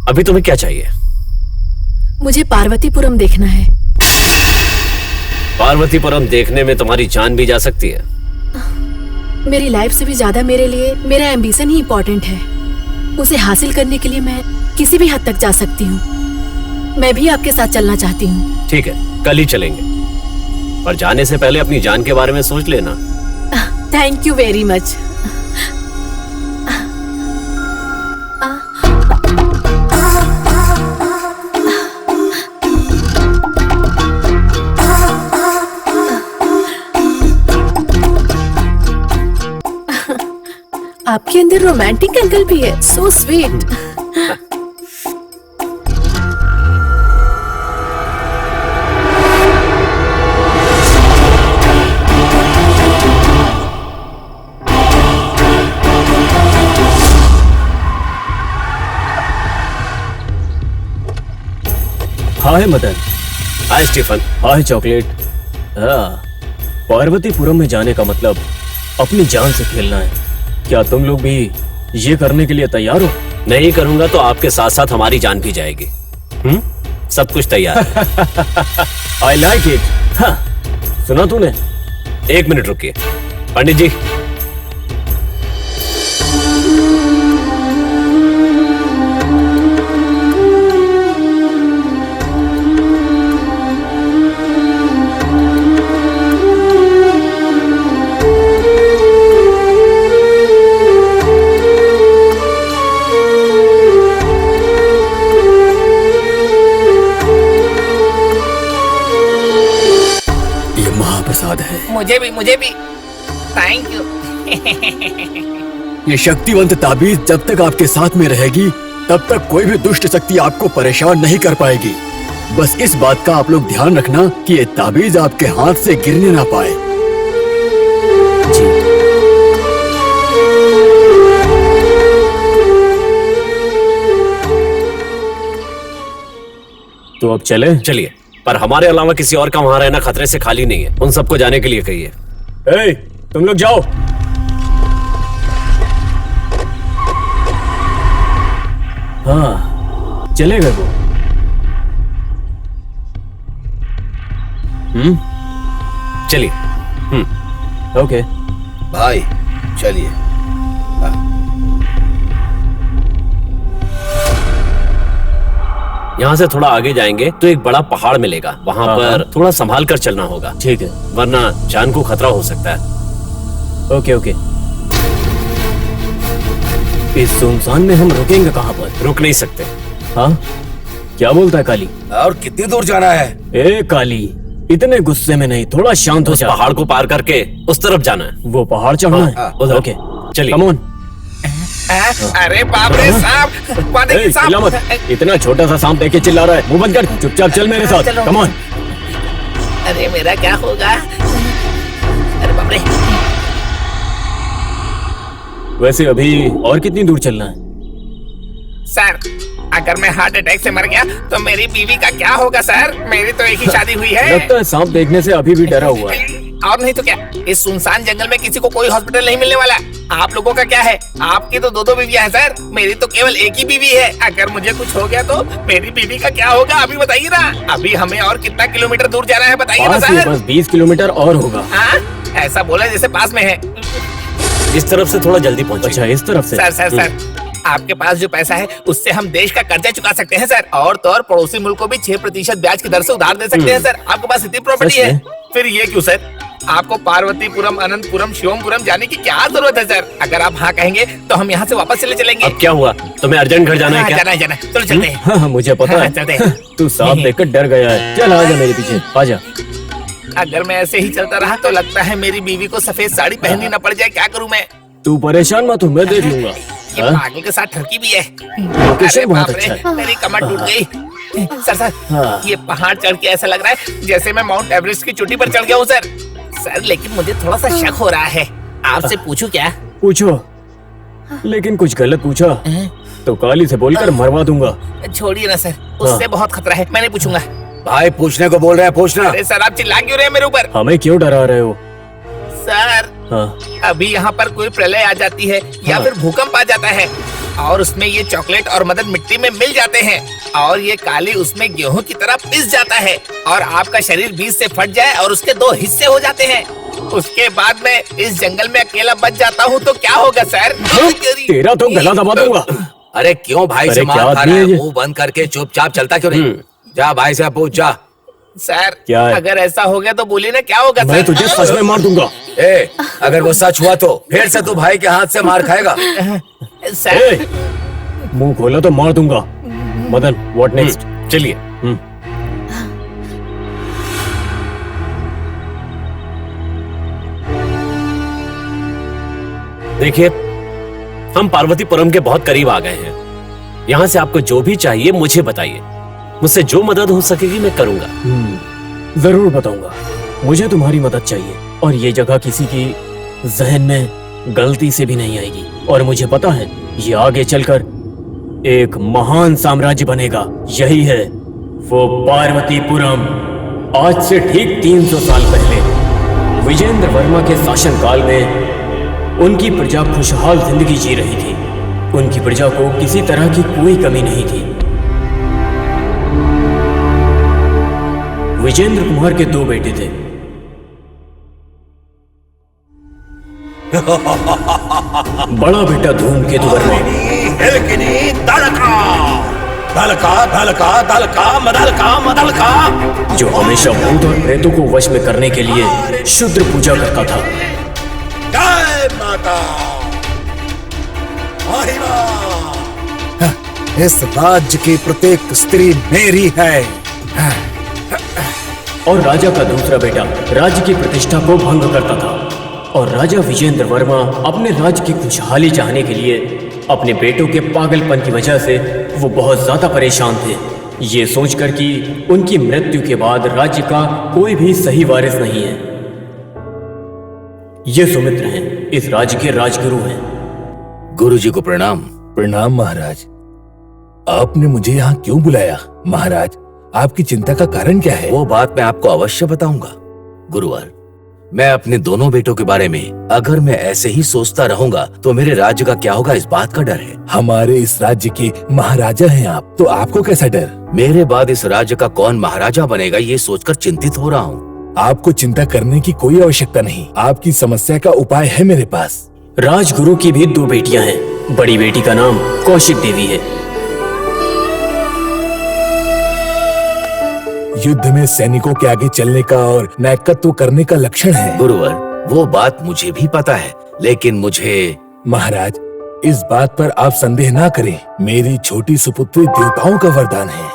अभी तुम्हें क्या चाहिए? मुझे पार्वतीपुरम देखना है। पार्वतीपुरम देखने में तुम्हारी जान भी जा सकती है। मेरी लाइफ से भी ज्यादा मेरे लिए मेरा एम्बिशन ही इम्पोर्टेंट है। उसे हासिल करने के लिए मैं किसी भी हद तक जा सकती हूँ। मैं भी आपके साथ चलना चाहती हूँ। ठीक है, कल ही चलेंगे, पर जाने से पहले अपनी जान के बारे में सोच लेना। Thank you very much. आपके अंदर रोमांटिक एंगल भी है। So sweet. Hi Madan. Hi Stephen. Hi chocolate. हाँ, पार्वतीपुरम में जाने का मतलब अपनी जान से खेलना है। क्या तुम लोग भी ये करने के लिए तैयार हो? नहीं करूंगा तो आपके साथ साथ हमारी जान भी जाएगी। सब कुछ तैयार है। I like it. हाँ, सुना तूने? 1 मिनट रुकिए पंडित जी। मुझे भी थैंक यू। ये शक्तिवंत ताबीज जब तक आपके साथ में रहेगी तब तक कोई भी दुष्ट शक्ति आपको परेशान नहीं कर पाएगी। बस इस बात का आप लोग ध्यान रखना कि ये ताबीज आपके हाथ से गिरने ना पाए। जी। तो अब चले? चलिए, पर हमारे अलावा किसी और का वहां रहना खतरे से खाली नहीं है। उन सबको जाने के लिए कहिए। ए, तुम लोग जाओ। हाँ, चलेगा वो। चलिए। ओके भाई चलिए। यहाँ से थोड़ा आगे जाएंगे तो एक बड़ा पहाड़ मिलेगा। वहाँ पर थोड़ा संभाल कर चलना होगा। ठीक है, वरना जान को खतरा हो सकता है। Okay okay. इस सुनसान में हम रुकेंगे कहाँ पर? रुक नहीं सकते। हाँ, क्या बोलता है काली? और कितनी दूर जाना है? ए काली, इतने गुस्से में नहीं, थोड़ा शांत हो उस जा। पहाड़ को पार करके उस तरफ जाना है। वो पहाड़ चढ़ना है? उधर। ओके चलिए। Come on. अरे बाप रे सांप! वहाँ देखिए सांप! चिल्ला मत। इतना छोटा सा सांप देख के चिल्ला रहा है। मुंह बंद कर, चुपचाप चल मेरे साथ। Come on. अरे मेरा क्या होगा? अरे बाप रे! वैसे अभी और कितनी दूर चलना है? सर, अगर मैं हार्ट अटैक से मर गया तो मेरी बीवी का क्या होगा सर? मेरी तो एक ही शादी हुई है। लगता है सांप देखने से अभी भी डरा हुआ है। और नहीं तो क्या, इस सुनसान जंगल में किसी को कोई हॉस्पिटल नहीं मिलने वाला। आप लोगों का क्या है? आपकी तो 2-2 बीवियां हैं सर, मेरी तो केवल एक ही बीवी है। अगर मुझे कुछ हो गया तो मेरी बीवी का क्या होगा? अभी बताइए ना। अभी हमें और कितना किलोमीटर दूर जाना है बताइए ना सर। बस 20 किलोमीटर और होगा। हाँ, ऐसा बोला जैसे पास में है। इस तरफ से थोड़ा जल्दी पहुंचे। अच्छा, इस तरफ से? सर, आपके पास जो पैसा है उससे हम देश का कर्जा चुका सकते हैं सर, और तो और पड़ोसी मुल्क को भी 6% ब्याज की दर से उधार दे सकते हैं सर। आपके पास इतनी प्रॉपर्टी है, फिर ये क्यों सर? आपको पार्वतीपुरम, अनंतपुरम, शिवमपुरम जाने की क्या जरूरत है सर? अगर आप हाँ कहेंगे तो हम यहाँ से वापस चले चलेंगे। अब क्या हुआ? तुम्हें अर्जेंट घर जाना है क्या? जाना है। चलो चलते हैं। हाँ, मुझे पता है। चलते हैं। तू सांप देखकर डर गया है। चल आजा मेरे पीछे, आजा। अगर मैं ऐसे ही चलता रहा तो लगता है मेरी बीवी को सफेद साड़ी पहननी न पड़ जाए। क्या करूँ मैं? तू परेशान मत हो, मैं देख लूंगा। ये पागल के साथ ठरकी भी है। लोकेशन अरे बहुत बाप रे, अच्छा है। मेरी कमर टूट गई। सर, हाँ। ये पहाड़ चढ़ के ऐसा लग रहा है जैसे मैं माउंट एवरेस्ट की चोटी पर चढ़ गया हूँ सर। लेकिन मुझे थोड़ा सा शक हो रहा है। आपसे पूछूं क्या? पूछो, लेकिन कुछ गलत पूछा तो काली से बोलकर मरवा दूंगा। छोड़िए ना सर, उससे बहुत खतरा है, मैं नहीं पूछूंगा। भाई पूछने को बोल रहे हैं, पूछना। अरे सर, आप चिल्ला क्यों रहे हैं मेरे ऊपर? हमें क्यों डरा रहे हो? सर, अभी यहाँ पर कोई प्रलय आ जाती है या फिर भूकंप आ जाता है और उसमें ये चॉकलेट और मदन मिट्टी में मिल जाते हैं और ये काली उसमें गेहूं की तरह पिस जाता है और आपका शरीर बीच से फट जाए और उसके 2 हिस्से हो जाते हैं। उसके बाद मैं इस जंगल में अकेला बच जाता हूँ तो क्या होगा सर? तेरा तो गला दबा दूंगा। अरे क्यों भाई से मार खा रहा है? मुंह बंद करके चुपचाप चलता क्यों नहीं? जा भाई से पूछ जा। सर, क्या है? अगर ऐसा हो गया तो बोलिए ना, क्या होगा? मैं तुझे सच में मार दूंगा। अगर वो सच हुआ तो फिर से तू भाई के हाथ से मार खाएगा। सर, मुंह खोला तो मार दूंगा। Madan, what next? चलिए। देखिए, हम पार्वतीपुरम के बहुत करीब आ गए हैं। यहाँ से आपको जो भी चाहिए मुझे बताइए, मुझसे जो मदद हो सकेगी मैं करूंगा। जरूर बताऊंगा। मुझे तुम्हारी मदद चाहिए और ये जगह किसी की जहन में गलती से भी नहीं आएगी और मुझे पता है ये आगे चलकर एक महान साम्राज्य बनेगा। यही है वो पार्वतीपुरम। आज से ठीक 300 साल पहले विजेंद्र वर्मा के शासनकाल में उनकी प्रजा खुशहाल जिंदगी जी रही थी। उनकी प्रजा को किसी तरह की कोई कमी नहीं थी। विजेंद्र कुमार के 2 बेटे थे। बड़ा बेटा धूमकेतु वर्मा, जो हमेशा भूत और प्रेतों को वश में करने के लिए शुद्र पूजा करता था। जय माता। इस राज्य की प्रत्येक स्त्री मेरी है। और राजा का दूसरा बेटा राज्य की प्रतिष्ठा को भंग करता था और राजा विजेंद्र वर्मा अपने राज्य की खुशहाली चाहने के लिए अपने बेटों के पागलपन की वजह से वो बहुत ज्यादा परेशान थे। ये सोचकर कि उनकी मृत्यु के बाद राज्य का कोई भी सही वारिस नहीं है। ये सुमित्र हैं, इस राज्य के राजगुरु हैं। गुरुजी को प्रणाम। प्रणाम महाराज। आपने मुझे यहाँ क्यों बुलाया? महाराज, आपकी चिंता का कारण क्या है? वो बात मैं आपको अवश्य बताऊंगा गुरुवर। मैं अपने दोनों बेटों के बारे में अगर मैं ऐसे ही सोचता रहूंगा तो मेरे राज्य का क्या होगा, इस बात का डर है। हमारे इस राज्य के महाराजा हैं आप, तो आपको कैसा डर? मेरे बाद इस राज्य का कौन महाराजा बनेगा ये सोचकर चिंतित हो रहा हूँ। आपको चिंता करने की कोई आवश्यकता नहीं। आपकी समस्या का उपाय है मेरे पास। राजगुरु की भी 2 बेटियां हैं। बड़ी बेटी का नाम कौशिक देवी है। युद्ध में सैनिकों के आगे चलने का और नायकत्व करने का लक्षण है। गुरुवर, वो बात मुझे भी पता है, लेकिन मुझे... महाराज, इस बात पर आप संदेह ना करें। मेरी छोटी सुपुत्री देवताओं का वरदान है।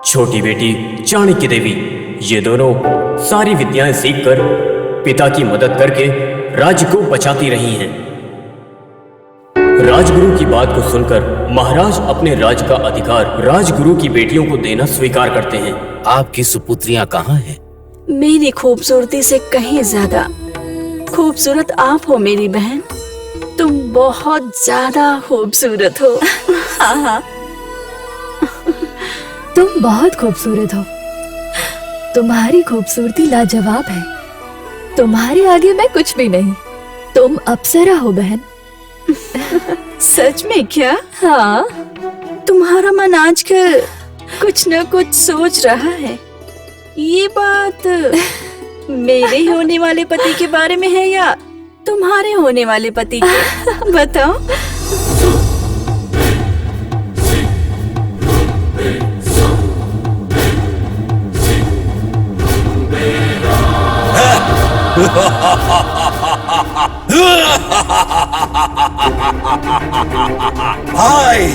छोटी बेटी चाणक्य देवी, ये दोनों सारी विद्याएं सीखकर पिता की मदद करके राज्य को बचाती रही हैं। राजगुरु की बात को सुनकर महाराज अपने राज्य का अधिकार राजगुरु की बेटियों को देना स्वीकार करते हैं। आपकी सुपुत्रियां कहाँ हैं? मेरी खूबसूरती से कहीं ज्यादा खूबसूरत आप हो मेरी बहन। तुम बहुत ज्यादा खूबसूरत हो। हाँ हाँ, तुम बहुत खूबसूरत हो। तुम्हारी खूबसूरती लाजवाब है। तुम्हारे आगे मैं कुछ भी नहीं। तुम अप्सरा हो बहन। सच में क्या? हाँ। तुम्हारा मन आजकल कुछ न कुछ सोच रहा है। ये बात मेरे होने वाले पति के बारे में है या तुम्हारे होने वाले पति के? बताओ। भाई,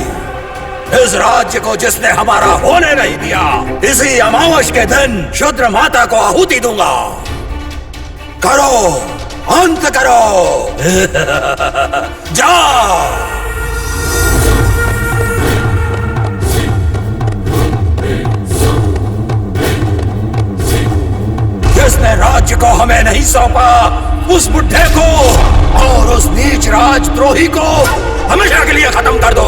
इस राज्य को जिसने हमारा होने नहीं दिया, इसी अमावस के दिन शूद्र माता को आहुति दूंगा। करो, अंत करो। जाओ। जिसने राज्य को हमें नहीं सौंपा, उस बुढ़े को और उस नीच राजद्रोही को हमेशा के लिए खत्म कर दो।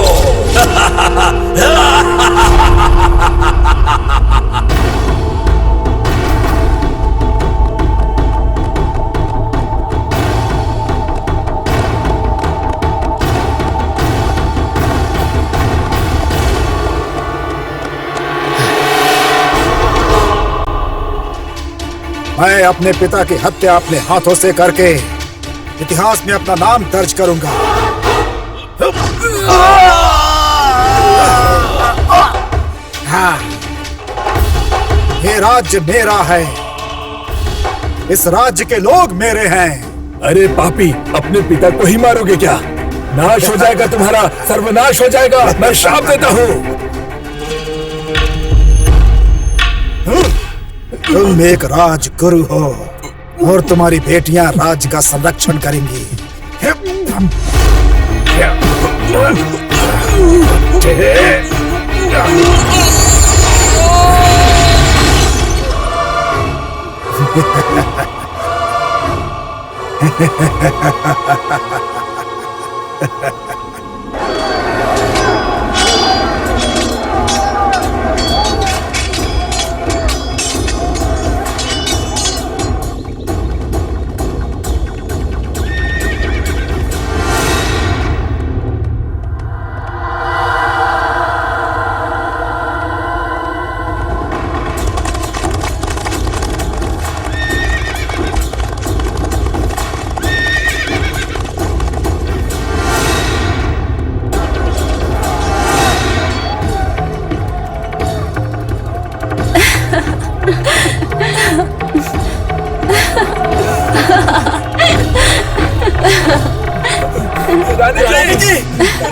मैं अपने पिता की हत्या अपने हाथों से करके इतिहास में अपना नाम दर्ज करूंगा। हाँ, ये राज्य मेरा है, इस राज्य के लोग मेरे हैं। अरे पापी, अपने पिता को ही मारोगे क्या? नाश हो जाएगा तुम्हारा, सर्वनाश हो जाएगा। मैं श्राप देता हूँ। तुम एक राजगुरु हो और तुम्हारी बेटियां राज्य का संरक्षण करेंगी।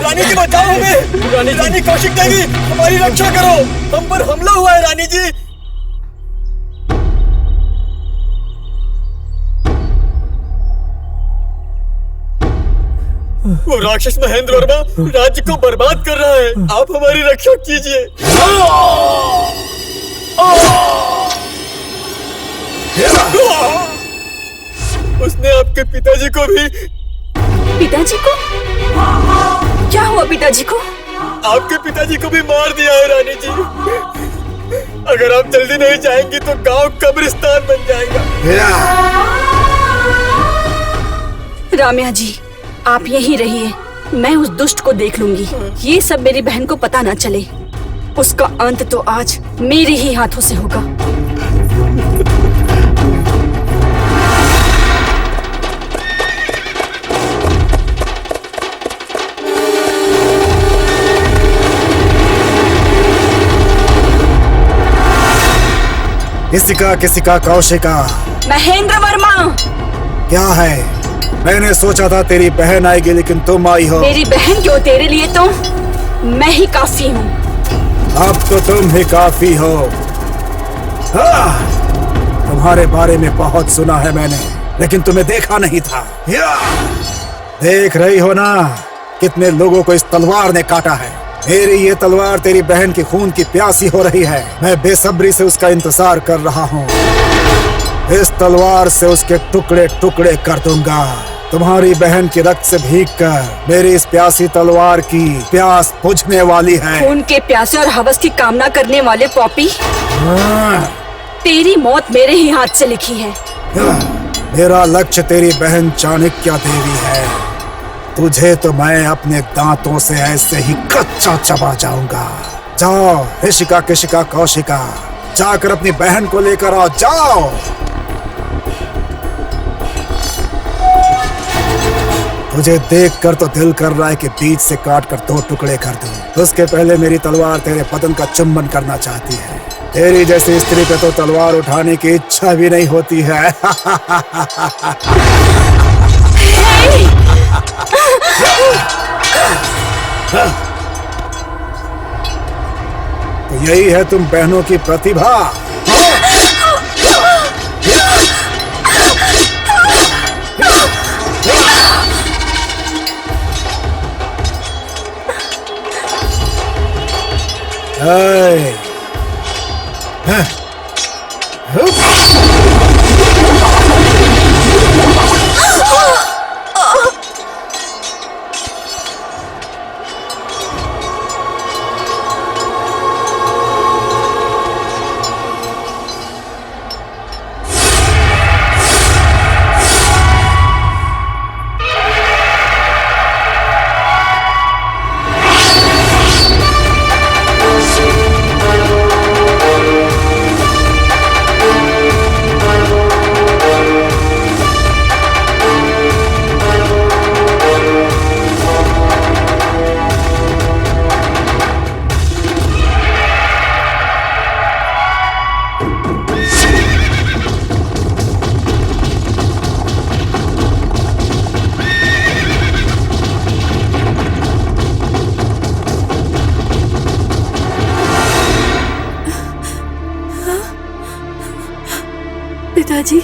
रानी जी बचाओ हमें। रानी कौशिक देवी, हमारी रक्षा करो। हम पर हमला हुआ है रानी जी। वो राक्षस महेंद्र वर्मा राज्य को बर्बाद कर रहा है। आप हमारी रक्षा कीजिए। उसने आपके पिताजी को भी। पिताजी को? क्या हुआ पिताजी को? आपके पिताजी को भी मार दिया है रानी जी। अगर आप जल्दी नहीं जाएंगी तो गांव कब्रिस्तान बन जाएगा। राम्या जी, आप यहीं रहिए, मैं उस दुष्ट को देख लूंगी। ये सब मेरी बहन को पता ना चले। उसका अंत तो आज मेरे ही हाथों से होगा। किसी का कौशिका। महेंद्र वर्मा। क्या है? मैंने सोचा था तेरी बहन आएगी, लेकिन तुम आई हो। मेरी बहन क्यों, तेरे लिए तो मैं ही काफी हूँ। अब तो तुम ही काफी हो। तुम्हारे बारे में बहुत सुना है मैंने, लेकिन तुम्हें देखा नहीं था। देख रही हो ना कितने लोगों को इस तलवार ने काटा है। मेरी ये तलवार तेरी बहन की खून की प्यासी हो रही है। मैं बेसब्री से उसका इंतजार कर रहा हूँ। इस तलवार से उसके टुकड़े टुकड़े कर दूंगा। तुम्हारी बहन के रक्त से भीग कर मेरी इस प्यासी तलवार की प्यास बुझने वाली है। खून के प्यासे और हवस की कामना करने वाले पॉपी, तेरी मौत मेरे ही हाथ से लिखी है। मेरा लक्ष्य तेरी बहन चाणक्य देवी है। तुझे तो मैं अपने दांतों से ऐसे ही कच्चा चबा जाऊंगा। जाओ ऋषिका किशिका कौशिका, जाकर अपनी बहन को लेकर आओ। जाओ। तुझे देखकर तो दिल कर रहा है कि बीच से काट कर 2 टुकड़े कर दूं। उसके पहले मेरी तलवार तेरे बदन का चुम्बन करना चाहती है। तेरी जैसी स्त्री पे तो तलवार उठाने की इच्छा भी नहीं होती है। तो यही है तुम बहनों की प्रतिभा। पिताजी।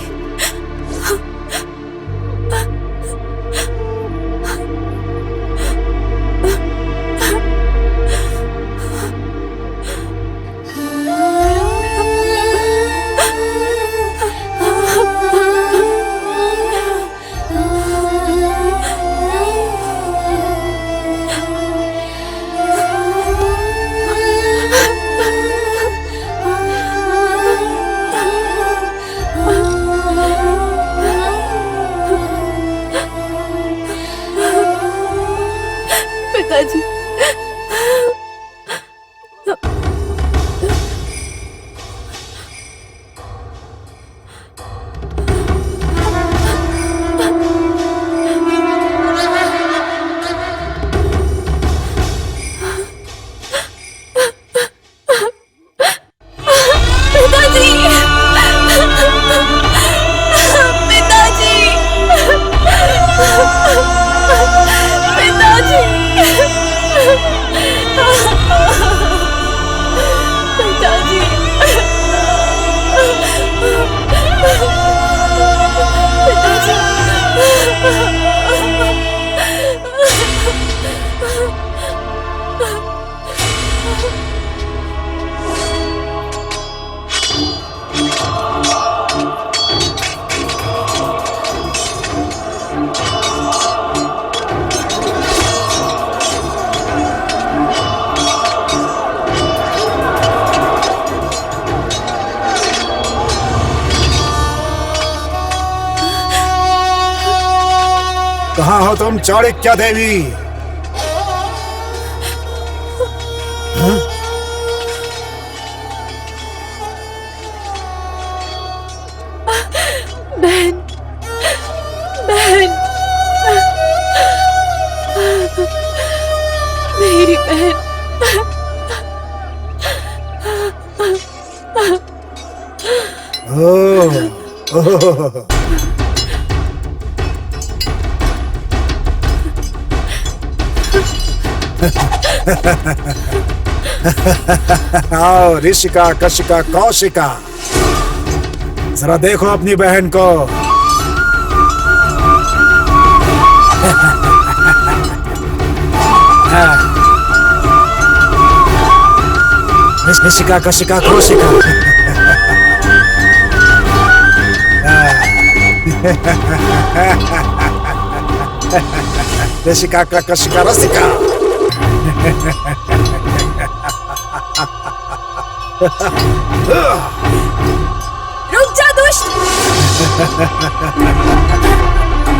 पिताजी, कहाँ हो तुम चाणक्य देवी? हाँ? बहन, बहन, मेरी बहन। ओह, आओ ऋषिका, कशिका, कौशिका, जरा देखो अपनी बहन को। ऋषिका, कशिका, कौशिका। ऋषिका, कशिका, रसिका। रुक जा दुष्ट!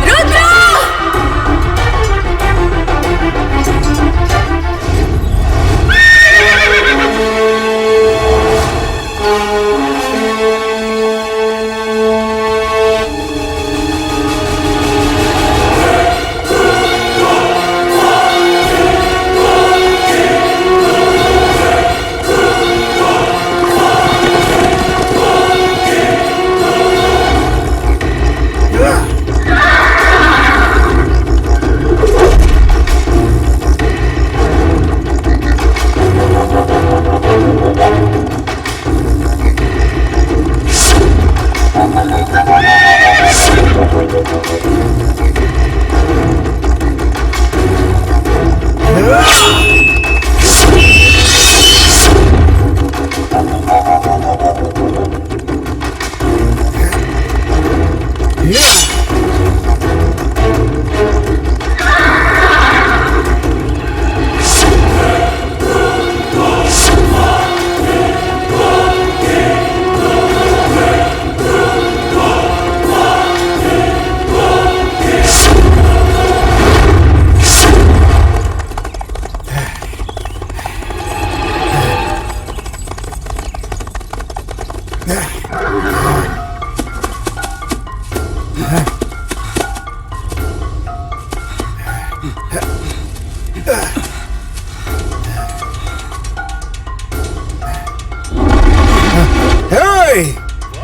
रुद्र!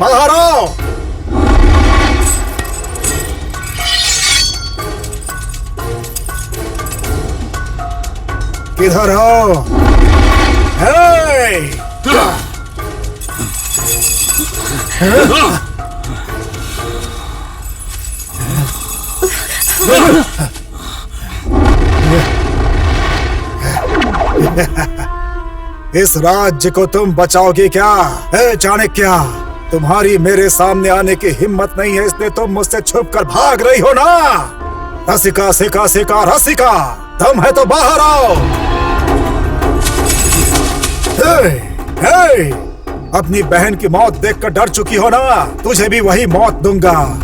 पधारो। किधर हो? हे! इस राज्य को तुम बचाओगे क्या? चाणक्य, तुम्हारी मेरे सामने आने की हिम्मत नहीं है, इसलिए तुम मुझसे छुपकर भाग रही हो ना? रसिका सिका सिका रसिका, दम है तो बाहर आओ। हे, अपनी बहन की मौत देखकर डर चुकी हो ना? तुझे भी वही मौत दूंगा।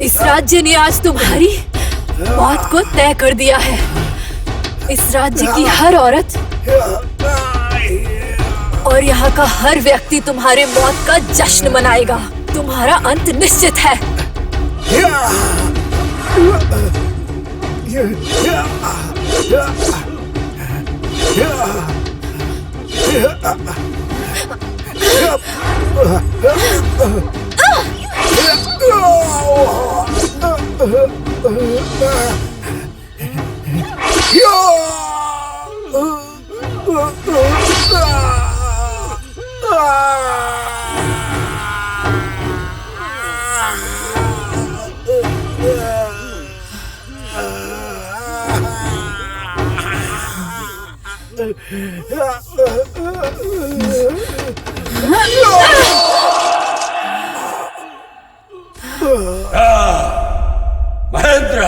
इस राज्य ने आज तुम्हारी मौत को तय कर दिया है। इस राज्य की हर औरत और यहाँ का हर व्यक्ति तुम्हारे मौत का जश्न मनाएगा। तुम्हारा अंत निश्चित है। महेंद्र,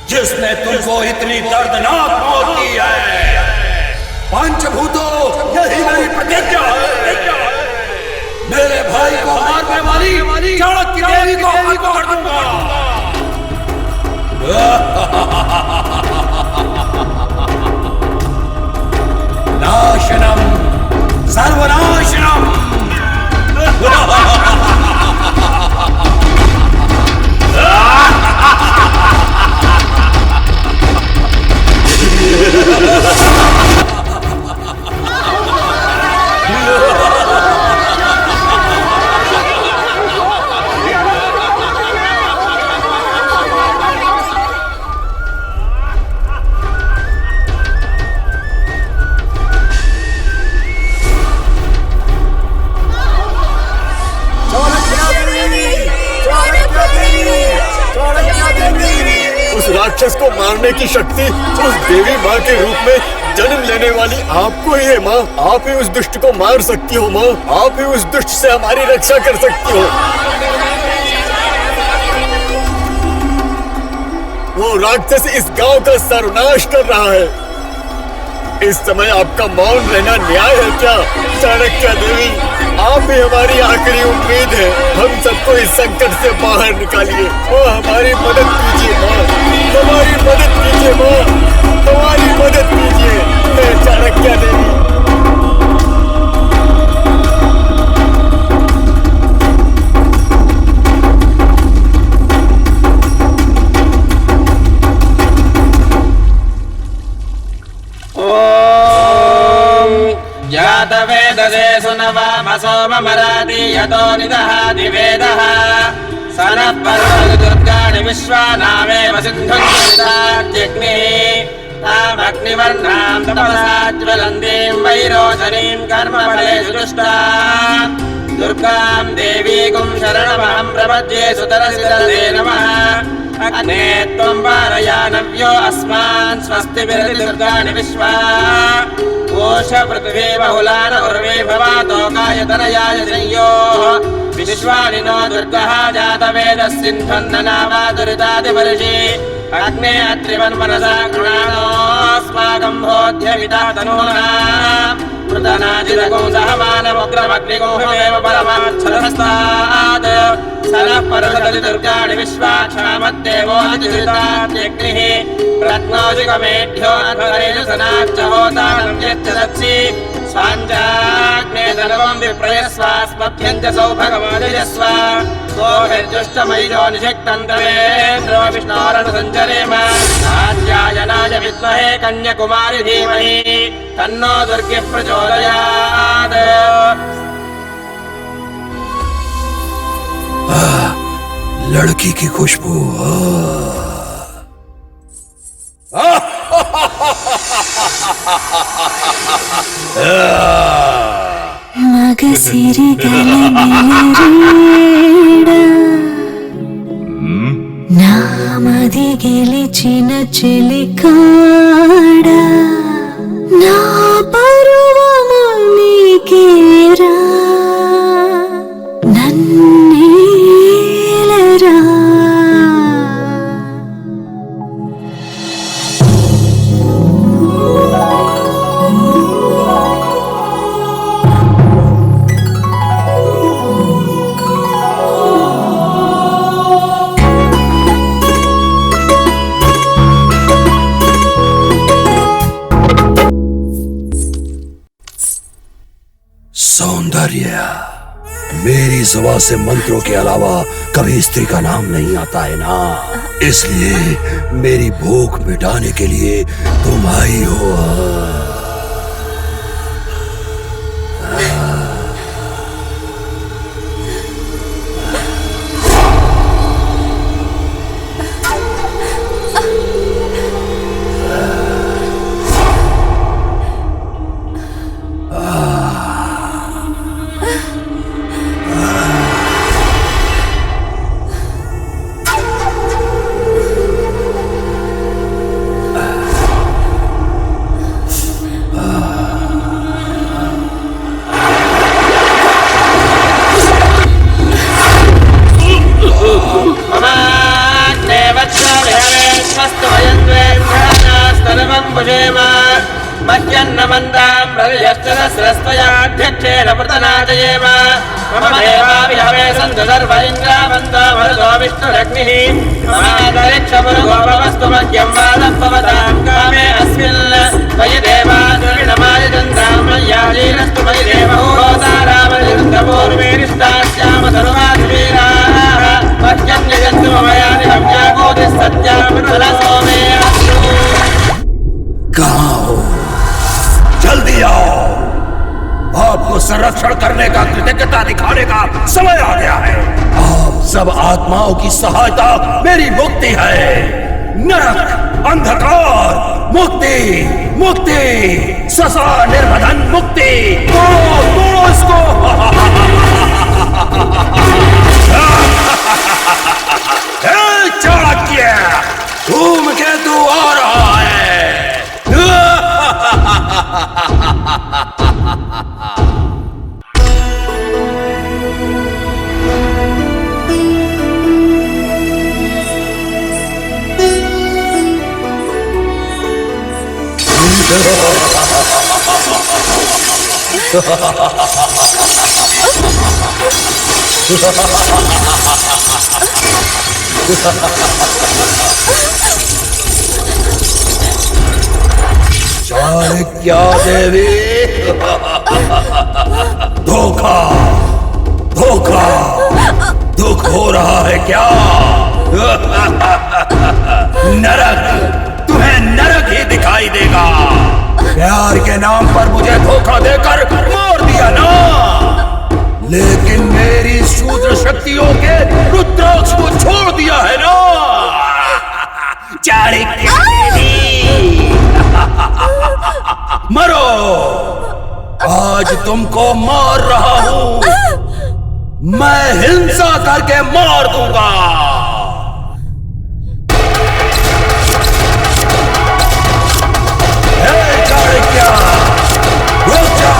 जिसने तुमको इतनी दर्दनाक मौत दी है, पंचभूतों, यही मेरी प्रतिज्ञा है। मेरे भाई को मारने वाली चाणक्य देवी को हत्या कर दूंगा। नाशनम सर्वनाशनम। राक्षस को मारने की शक्ति उस देवी माँ के रूप में जन्म लेने वाली आपको ही है माँ। आप ही उस दुष्ट को मार सकती हो माँ। आप ही उस दुष्ट से हमारी रक्षा कर सकती हो। वो राक्षस इस गांव का सर्वनाश कर रहा है। इस समय आपका मौन रहना न्याय है क्या? चाणक्य देवी, आप ही हमारी आखिरी उम्मीद है। हम सबको इस संकट से बाहर निकालिए और हमारी मदद कीजिए माँ। हमारी मदद कीजिए माँ, हमारी मदद कीजिए चाणक्य देवी। जातवेदसे सुनवामसो ममरादि यतो निदहाति वेदः सनः पर्वतदुर्गाणि विश्वानामेव सिन्धुञ्जग्निः तामग्निवर्णां तपसा ज्वलन्तीं वैरोचनीं कर्मफलेषु दुष्टां दुर्गां देवीं शरणमहं प्रपद्ये सुतरसितले नमः। अग्ने त्वं पारयानव्यो अस्मान् स्वस्तिभिरति दुर्गाणि विश्वा कोश पृथ्वी बहुलान उर्वे भवातोकाय तनयाय संयोः विश्वानि नो दुर्गः जातवेदः सिन्धन्ननावा दुरितादिवर्षि अग्ने अत्रिवन्मनसा गृणानोऽस्माकं बोध्यमिता तनूना मृतनाजिरगुं सहमानमुग्रमग्निगुंहमेव परमाच्छलहस्तात् सनः पर्वतति दुर्गाणि विश्वाक्षामद्देवोऽतिदुरितात्यग्निः प्रत्नोषिकमेढ्यो अध्वरेषु सनाच्च होतानं यच्च दत्सि साञ्जाग्ने सर्वं विप्रयस्वास्मभ्यं च सौभगमादिजस्व गोभिर्जुष्टमयिजो निषिक्तन्तवेन्द्रो विष्णोरनुसञ्चरेम कात्यायनाय विद्महे कन्याकुमारी धीमहि तन्नो दुर्गे प्रचोदयात्। लड़की की खुशबू। ಮಗಸಿರಿಗಳ ನಾಮದಿ ಗೆಲಿಚಿನ ಚಿಲಿಕಾಡ ನಾ ಬರುವ ಮಲ್ಲಿಗೇರ ನನ್ನೇಲರ सौंदर्य। मेरी जुबान से मंत्रों के अलावा कभी स्त्री का नाम नहीं आता है ना, इसलिए मेरी भूख मिटाने के लिए तुम आई हो। मह्यन्नमन्दाम्रयश्चरस्रस्त्वयाध्यक्षेण प्रतनाजयेम मम देवाभिहवे सन्तु सर्व इन्द्रावन्तो भरतो विष्णुरग्निः ममान्तरिक्षमुरुगोपवस्तु मह्यं वादं भवतां कामे अस्मिन् मयि देवादुर्णमाय चन्द्रां मय्याजीरस्तु मयि देवहूतारामनिरुद्धपूर्वेरिष्टास्याम सर्वाधिवीराः मह्यं यजन्तु मम यानि हव्याकोतिः सत्यामृतलसो मे अस्तु। कहाँ हो? जल्दी आओ, आपको संरक्षण करने का, कृतज्ञता दिखाने का समय आ गया है। आप सब आत्माओं की सहायता मेरी मुक्ति है। नरक, अंधकार, मुक्ति, मुक्ति, सजा, निर्बंधन, मुक्ति। तोड़ो इसको। हे चाणक्य, धूमकेतु आ रहा है। चाणक्या देवी, धोखा, धोखा, दुख हो रहा है क्या? नरक, तुम्हें नरक ही दिखाई देगा। प्यार के नाम पर मुझे धोखा देकर मार दिया ना, लेकिन मेरी शूद्र शक्तियों के रुद्राक्ष को छोड़ दिया है ना। चाणक्य देवी, मरो, आज तुमको मार रहा हूं, मैं हिंसा करके मार दूंगा। हे चाणक्य, रुक जा।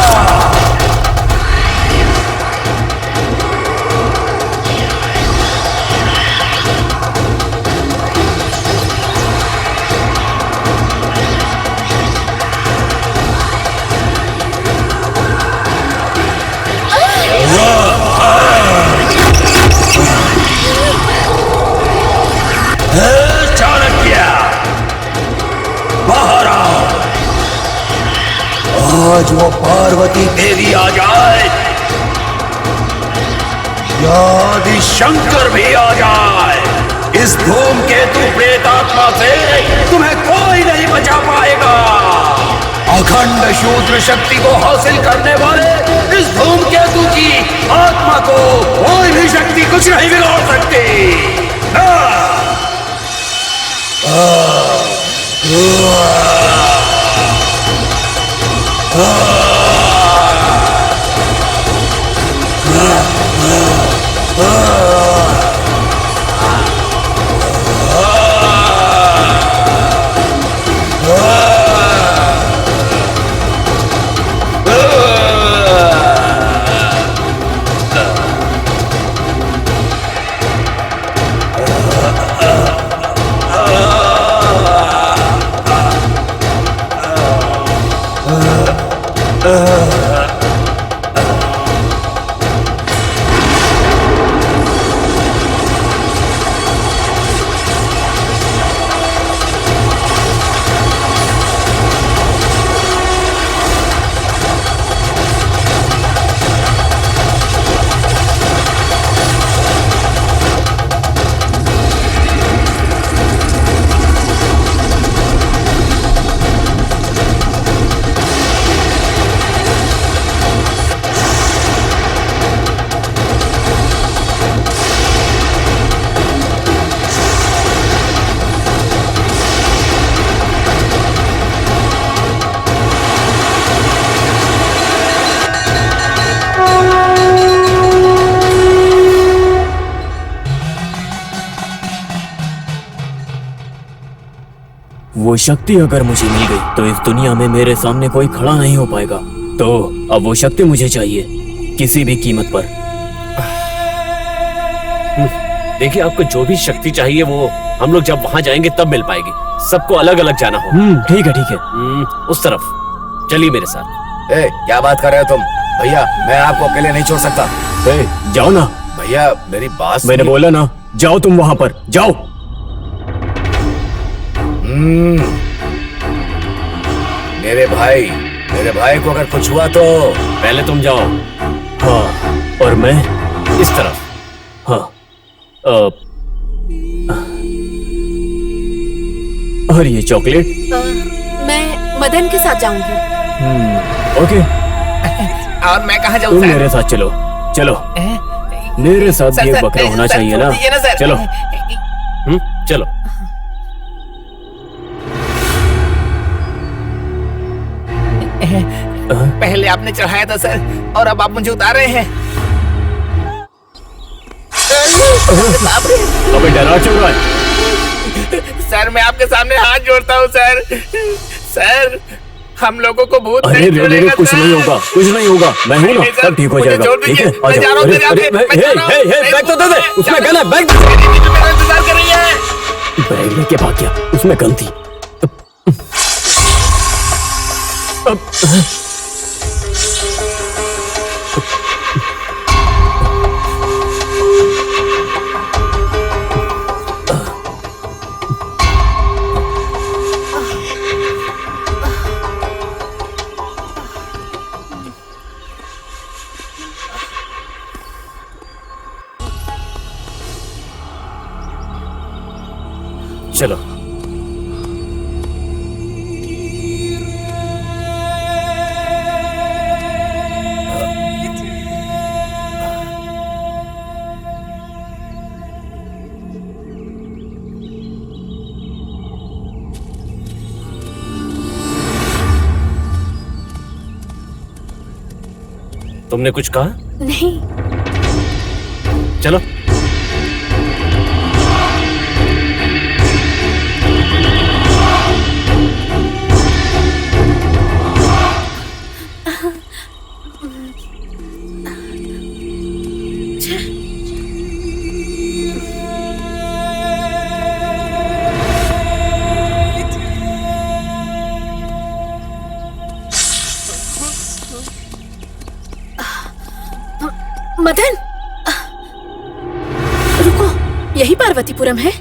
भी आ जाए या आदि शंकर भी आ जाए, इस धूमकेतु प्रेतात्मा से तुम्हें कोई नहीं बचा पाएगा। अखंड शूद्र शक्ति को हासिल करने वाले इस धूमकेतु की आत्मा को कोई भी शक्ति कुछ नहीं बिगाड़ सकती। वो शक्ति अगर मुझे मिल गई तो इस दुनिया में मेरे सामने कोई खड़ा नहीं हो पाएगा। तो अब वो शक्ति मुझे चाहिए, किसी भी कीमत पर। देखिए, आपको जो भी शक्ति चाहिए वो हम लोग जब वहाँ जाएंगे तब मिल पाएगी। सबको अलग अलग जाना होगा। ठीक है ठीक है। उस तरफ चलिए मेरे साथ। क्या बात कर रहे हो तुम? भैया मैं आपको अकेले नहीं छोड़ सकता। जाओ ना भैया, मेरी बात मैंने बोला ना, जाओ तुम वहाँ पर जाओ। मेरे भाई को अगर कुछ हुआ तो पहले तुम जाओ। हाँ, और मैं इस तरफ। हाँ। और ये चॉकलेट? मैं मदन के साथ जाऊंगी। ओके। और मैं कहाँ जाऊँ? तुम मेरे साथ चलो। चलो मेरे साथ भी एक बकरा होना चाहिए ना। चलो चलो। पहले आपने चढ़ाया था सर, और अब आप मुझे उतार रहे हैं। अबे डरा क्यों रहा है? सर मैं आपके सामने हाथ जोड़ता हूँ सर। सर हम लोगों को भूत अरे रे, कुछ नहीं होगा, कुछ नहीं होगा। मैं हूँ ना, सब ठीक हो जाएगा। ठीक है, आ जाओ। बैग तो दे दे, उसमें गन है। बैग इंतजार कर रही है। बैग लेके भाग गया, उसमें गन थी। चलो। तुमने कुछ कहा? नहीं। चलो। मदन, रुको, यही पार्वतीपुरम है?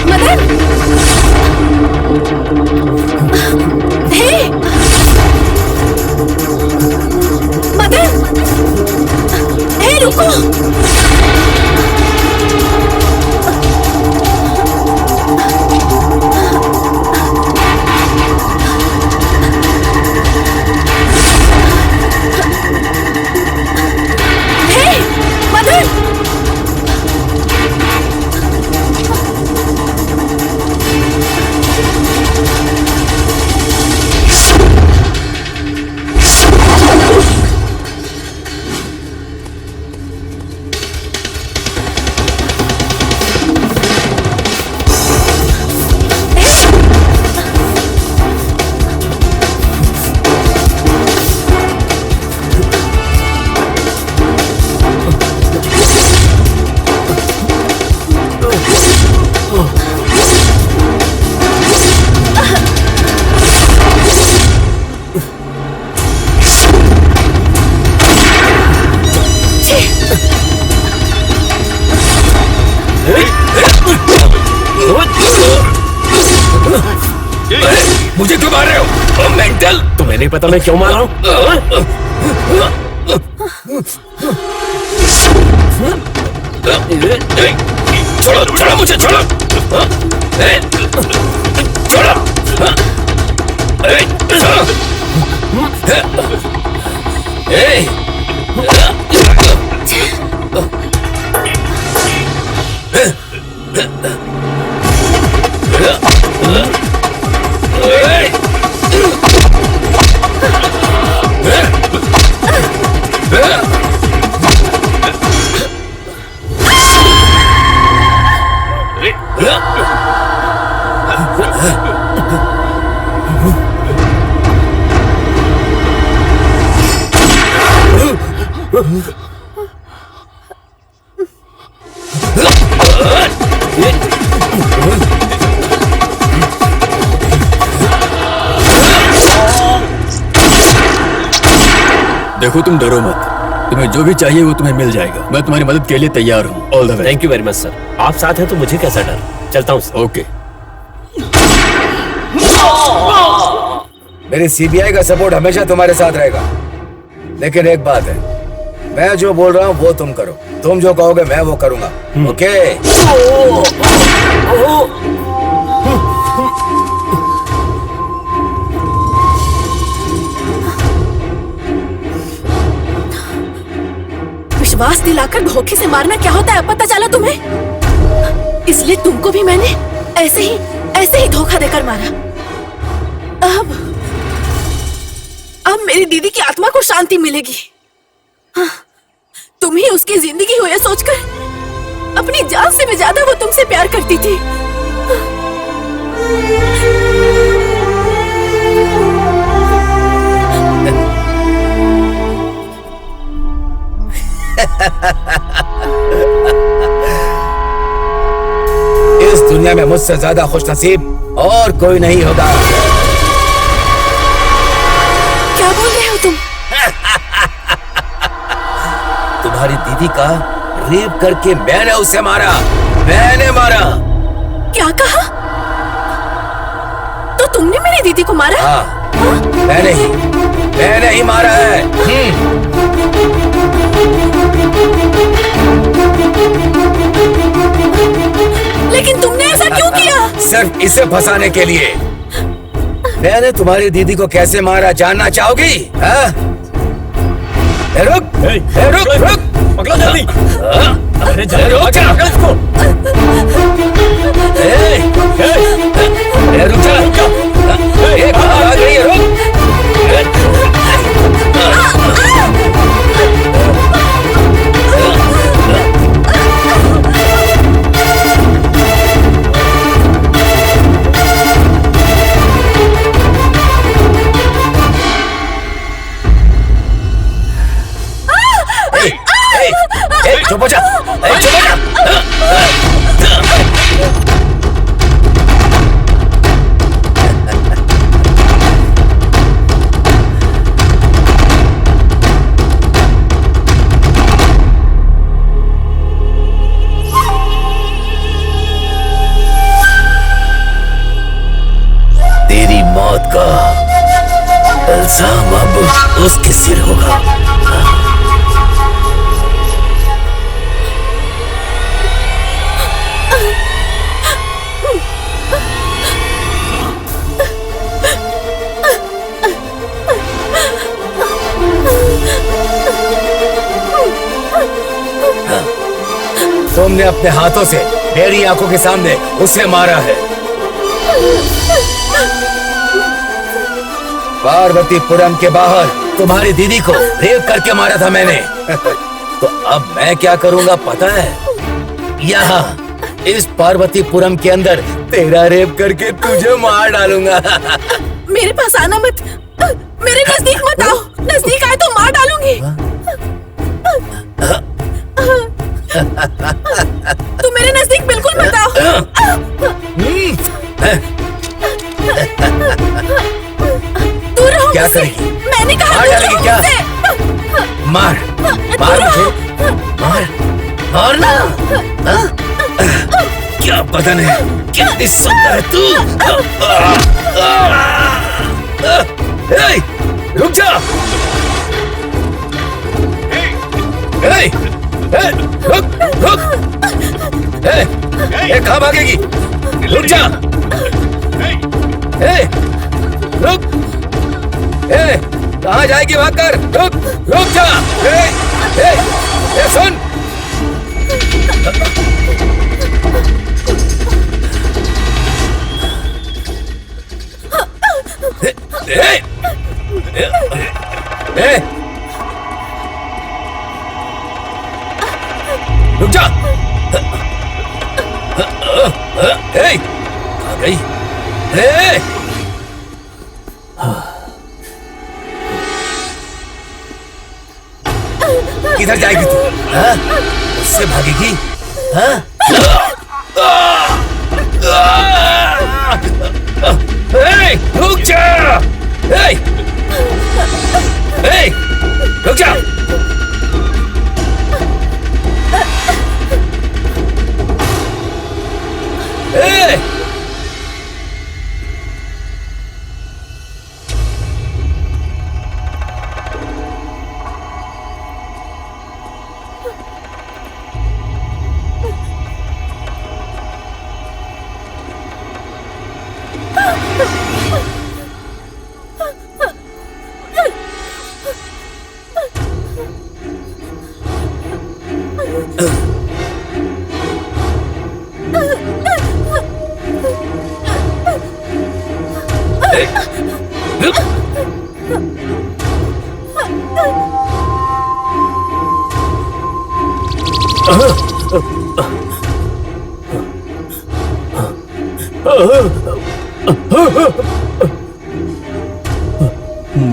मदन! हे! मदन! हे, रुको! हे! मदन! मुझे क्यों मार रहे हो? मेंटल? तुम्हें नहीं पता मैं क्यों मार रहा हूँ? छोड़ो छोड़ो मुझे, छोड़ो छोड़ो देखो तुम डरो मत, तुम्हें जो भी चाहिए वो तुम्हें मिल जाएगा। मैं तुम्हारी मदद के लिए तैयार हूँ। All the best. Thank you very much sir. आप साथ हैं तो मुझे कैसा डर। चलता हूँ सर। ओके। मेरी सीबीआई का सपोर्ट हमेशा तुम्हारे साथ रहेगा, लेकिन एक बात है, मैं जो बोल रहा हूँ वो तुम करो, तुम जो कहोगे मैं वो करूंगा। ओके? विश्वास दिलाकर धोखे से मारना क्या होता है पता चला तुम्हें? इसलिए तुमको भी मैंने ऐसे ही धोखा देकर मारा। अब मेरी दीदी की आत्मा को शांति मिलेगी। हाँ, तुम ही उसकी जिंदगी हो यह सोचकर अपनी जान से भी ज्यादा वो तुमसे प्यार करती थी। इस दुनिया में मुझसे ज्यादा खुशनसीब और कोई नहीं होगा। क्या बोल रहे हो तुम? तुम्हारी दीदी का रेप करके मैंने उसे मारा, मैंने मारा। क्या कहा? तो तुमने मेरी दीदी को मारा? हाँ, मैंने ही मारा है। लेकिन तुमने ऐसा क्यों किया? सिर्फ इसे फंसाने के लिए। मैंने तुम्हारी दीदी को कैसे मारा जानना चाहोगी? रुक, रुक, पकड़ो जल्दी। अरे रुक जा, रुक जा, एक आ गई है, रुक। चुप हो जा, चुप हो जा। उसके सिर होगा। तुमने अपने हाथों से मेरी आंखों के सामने उसे मारा है। पार्वतीपुरम के बाहर तुम्हारी दीदी को रेप करके मारा था मैंने। तो अब मैं क्या करूंगा पता है? यहाँ इस पार्वतीपुरम के अंदर तेरा रेप करके तुझे मार डालूंगा। मेरे पास आना मत, मेरे नजदीक मत आओ। नजदीक आए तो मार डालूंगी। तू मेरे नजदीक बिल्कुल मत आओ। दूर रहो। क्या करेगी? मैंने कहा मार डालेगी क्या? मार मार मुझे, मार मारना। क्या बदन है, कितनी सुंदर है तू। रुक जा। रुक रुक। कहाँ भागेगी? रुक जा। रुक। कहाँ जाएगी भागकर? रुक रुक जा। सुन। रुक जा। आ गई। किधर जाएगी तू? उससे भागेगी? रुक जा। रुक जा।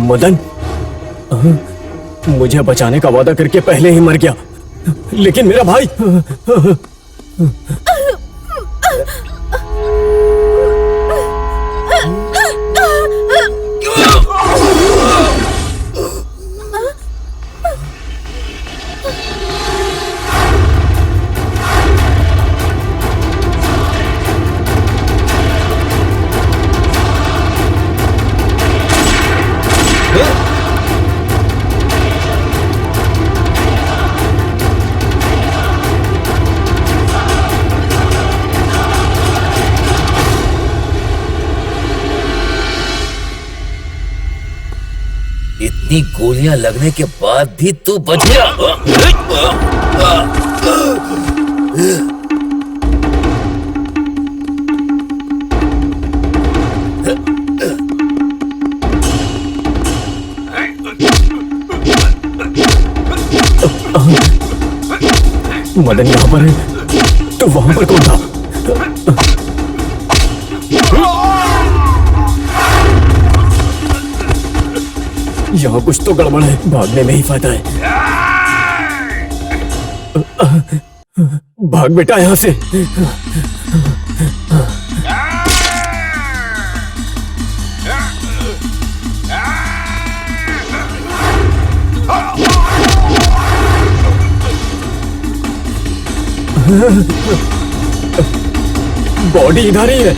मदन मुझे बचाने का वादा करके पहले ही मर गया, लेकिन मेरा भाई इतनी गोलियां लगने के बाद भी तू बच गया। मदन यहाँ पर है, तो वहां पर कौन था? यहाँ कुछ तो गड़बड़ है, भागने में ही फायदा है। भाग बेटा यहाँ से। बॉडी इधर ही है।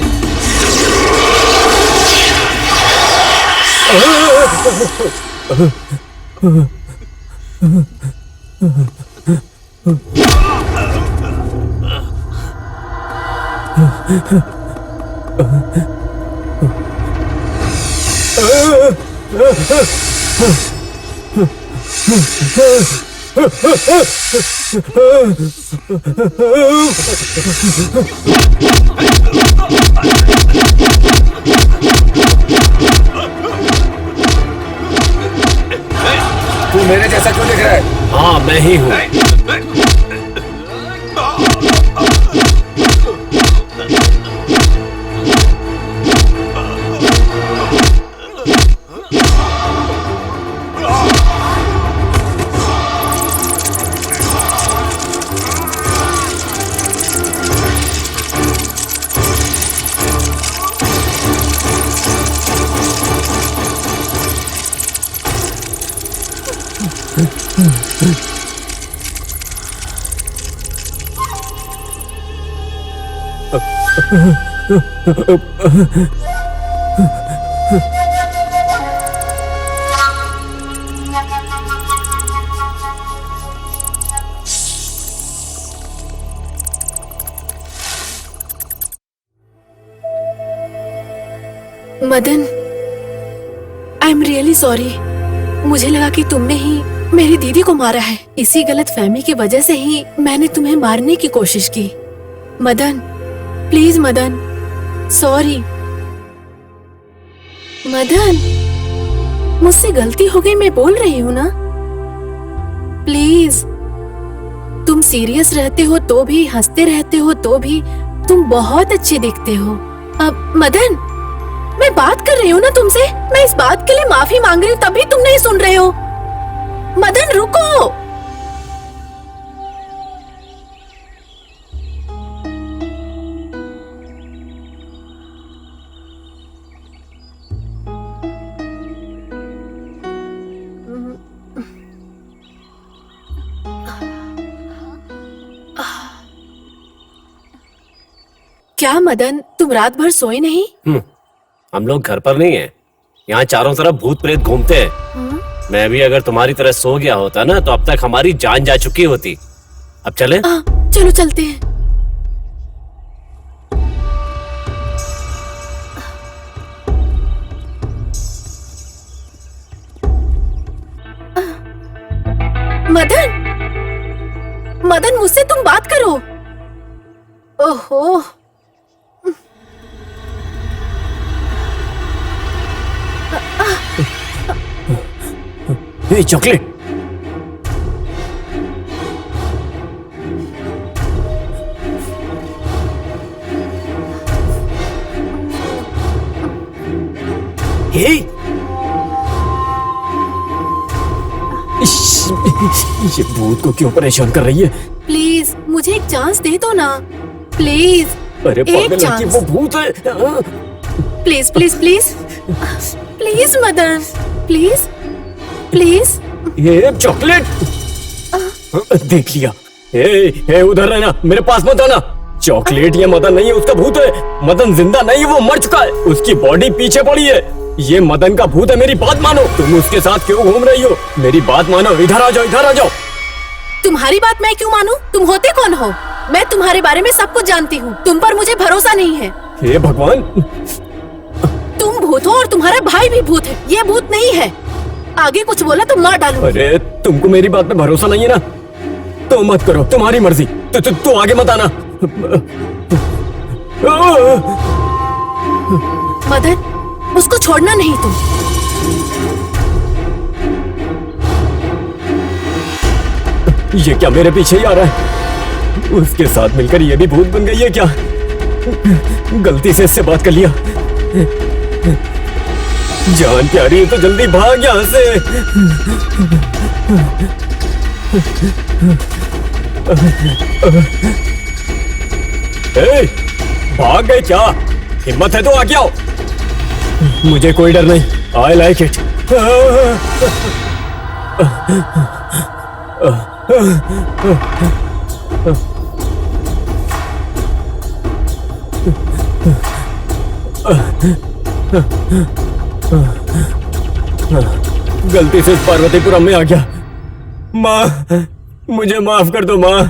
तू मेरे जैसा क्यों दिख रहा है? हाँ मैं ही हूँ। Madan, I am really sorry. मुझे लगा कि तुमने ही मेरी दीदी को मारा है। इसी गलत फहमी की वजह से ही मैंने तुम्हें मारने की कोशिश की। Madan, please Madan, sorry. मदन, मुझसे गलती हो गई, मैं बोल रही हूँ ना। प्लीज, तुम सीरियस रहते हो तो भी, हंसते रहते हो तो भी, तुम बहुत अच्छे दिखते हो। अब मदन, मैं बात कर रही हूँ ना तुमसे। मैं इस बात के लिए माफी मांग रही हूँ, तभी तुम नहीं सुन रहे हो। मदन रुको। क्या मदन, तुम रात भर सोए नहीं? हम लोग घर पर नहीं है, यहाँ चारों तरफ भूत प्रेत घूमते हैं। मैं भी अगर तुम्हारी तरह सो गया होता ना तो अब तक हमारी जान जा चुकी होती। अब चले? चलो चलते हैं। मदन, मदन मुझसे तुम बात करो। ओहो, ये चॉकलेट। ये भूत को क्यों परेशान कर रही है? प्लीज मुझे एक चांस दे दो ना, प्लीज। अरे एक चांस, वो भूत है। Please please please please Madan, please please. ये चॉकलेट देख लिया। ए, उधर रहना, मेरे पास मत आना। चॉकलेट ये मदन नहीं है, उसका भूत है। मदन जिंदा नहीं, वो मर चुका है। उसकी बॉडी पीछे पड़ी है। ये मदन का भूत है, मेरी बात मानो। तुम उसके साथ क्यों घूम रही हो? मेरी बात मानो, इधर आ जाओ, इधर आ जाओ। तुम्हारी बात मैं क्यों मानूं? तुम होते कौन हो? मैं तुम्हारे बारे में सब कुछ जानती हूँ। तुम पर मुझे भरोसा नहीं है। हे भगवान, तुम भूत हो और तुम्हारा भाई भी भूत है। ये भूत नहीं है। आगे कुछ बोला तो मार डालूं। अरे तुमको मेरी बात पे भरोसा नहीं है ना, तो मत करो, तुम्हारी मर्जी। तो आगे मत आना। मदन, उसको छोड़ना नहीं तुम। ये क्या मेरे पीछे ही आ रहा है? उसके साथ मिलकर ये भी भूत बन गई है क्या? गलती से इससे बात कर लिया। जान प्यारी है तो जल्दी भाग यहाँ से। भाग गए क्या? हिम्मत है तो आगे आओ। मुझे कोई डर नहीं। I like it. गलती से पार्वतीपुरम में आ गया। माँ, मुझे माफ कर दो माँ।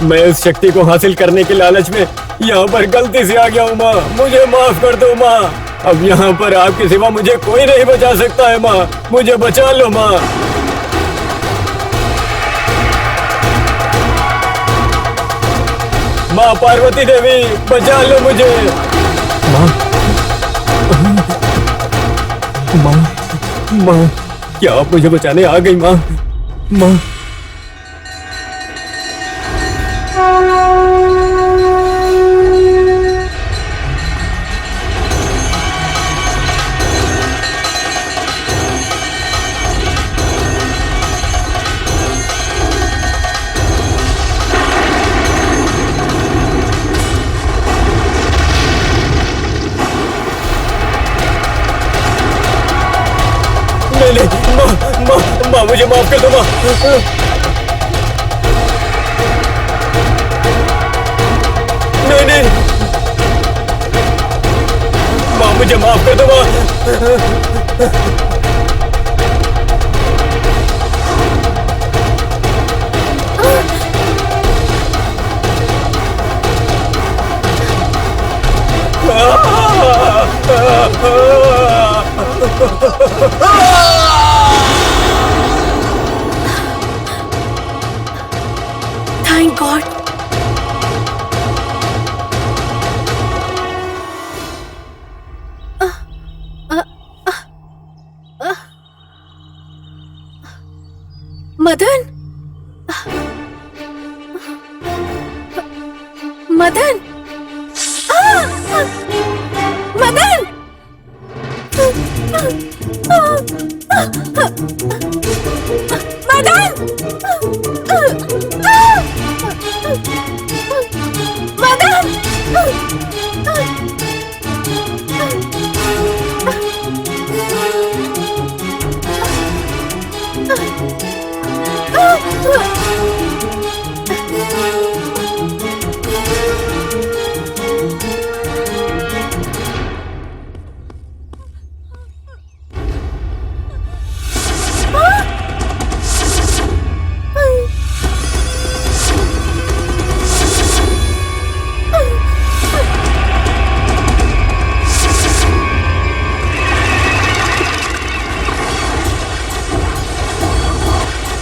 मैं इस शक्ति को हासिल करने के लालच में यहाँ पर गलती से आ गया हूँ माँ, मुझे माफ कर दो माँ। अब यहाँ पर आपके सिवा मुझे कोई नहीं बचा सकता है माँ, मुझे बचा लो माँ। माँ पार्वती देवी, बचा लो मुझे। माँ, माँ, माँ, क्या आप मुझे बचाने आ गई माँ? माँ, माँ, मुझे माफ कर दो माँ। नहीं नहीं माँ, मुझे माफ कर दो माँ। Thank God. मदन, मदन, मदन,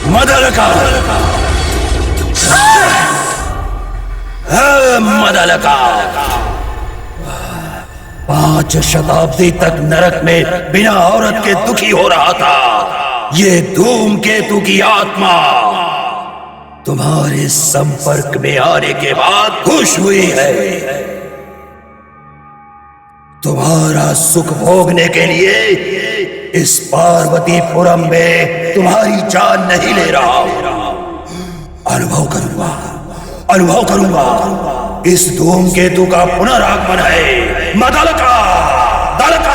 मदलका 5 शताब्दी तक नरक में बिना औरत के दुखी हो रहा था। ये धूमकेतु की आत्मा तुम्हारे संपर्क में आने के बाद खुश हुई है। तुम्हारा सुख भोगने के लिए इस पार्वतीपुरम में तुम्हारी जान नहीं ले रहा। अनुभव करूंगा इस धूमकेतु का पुनरागमन है। मदलका, दलका।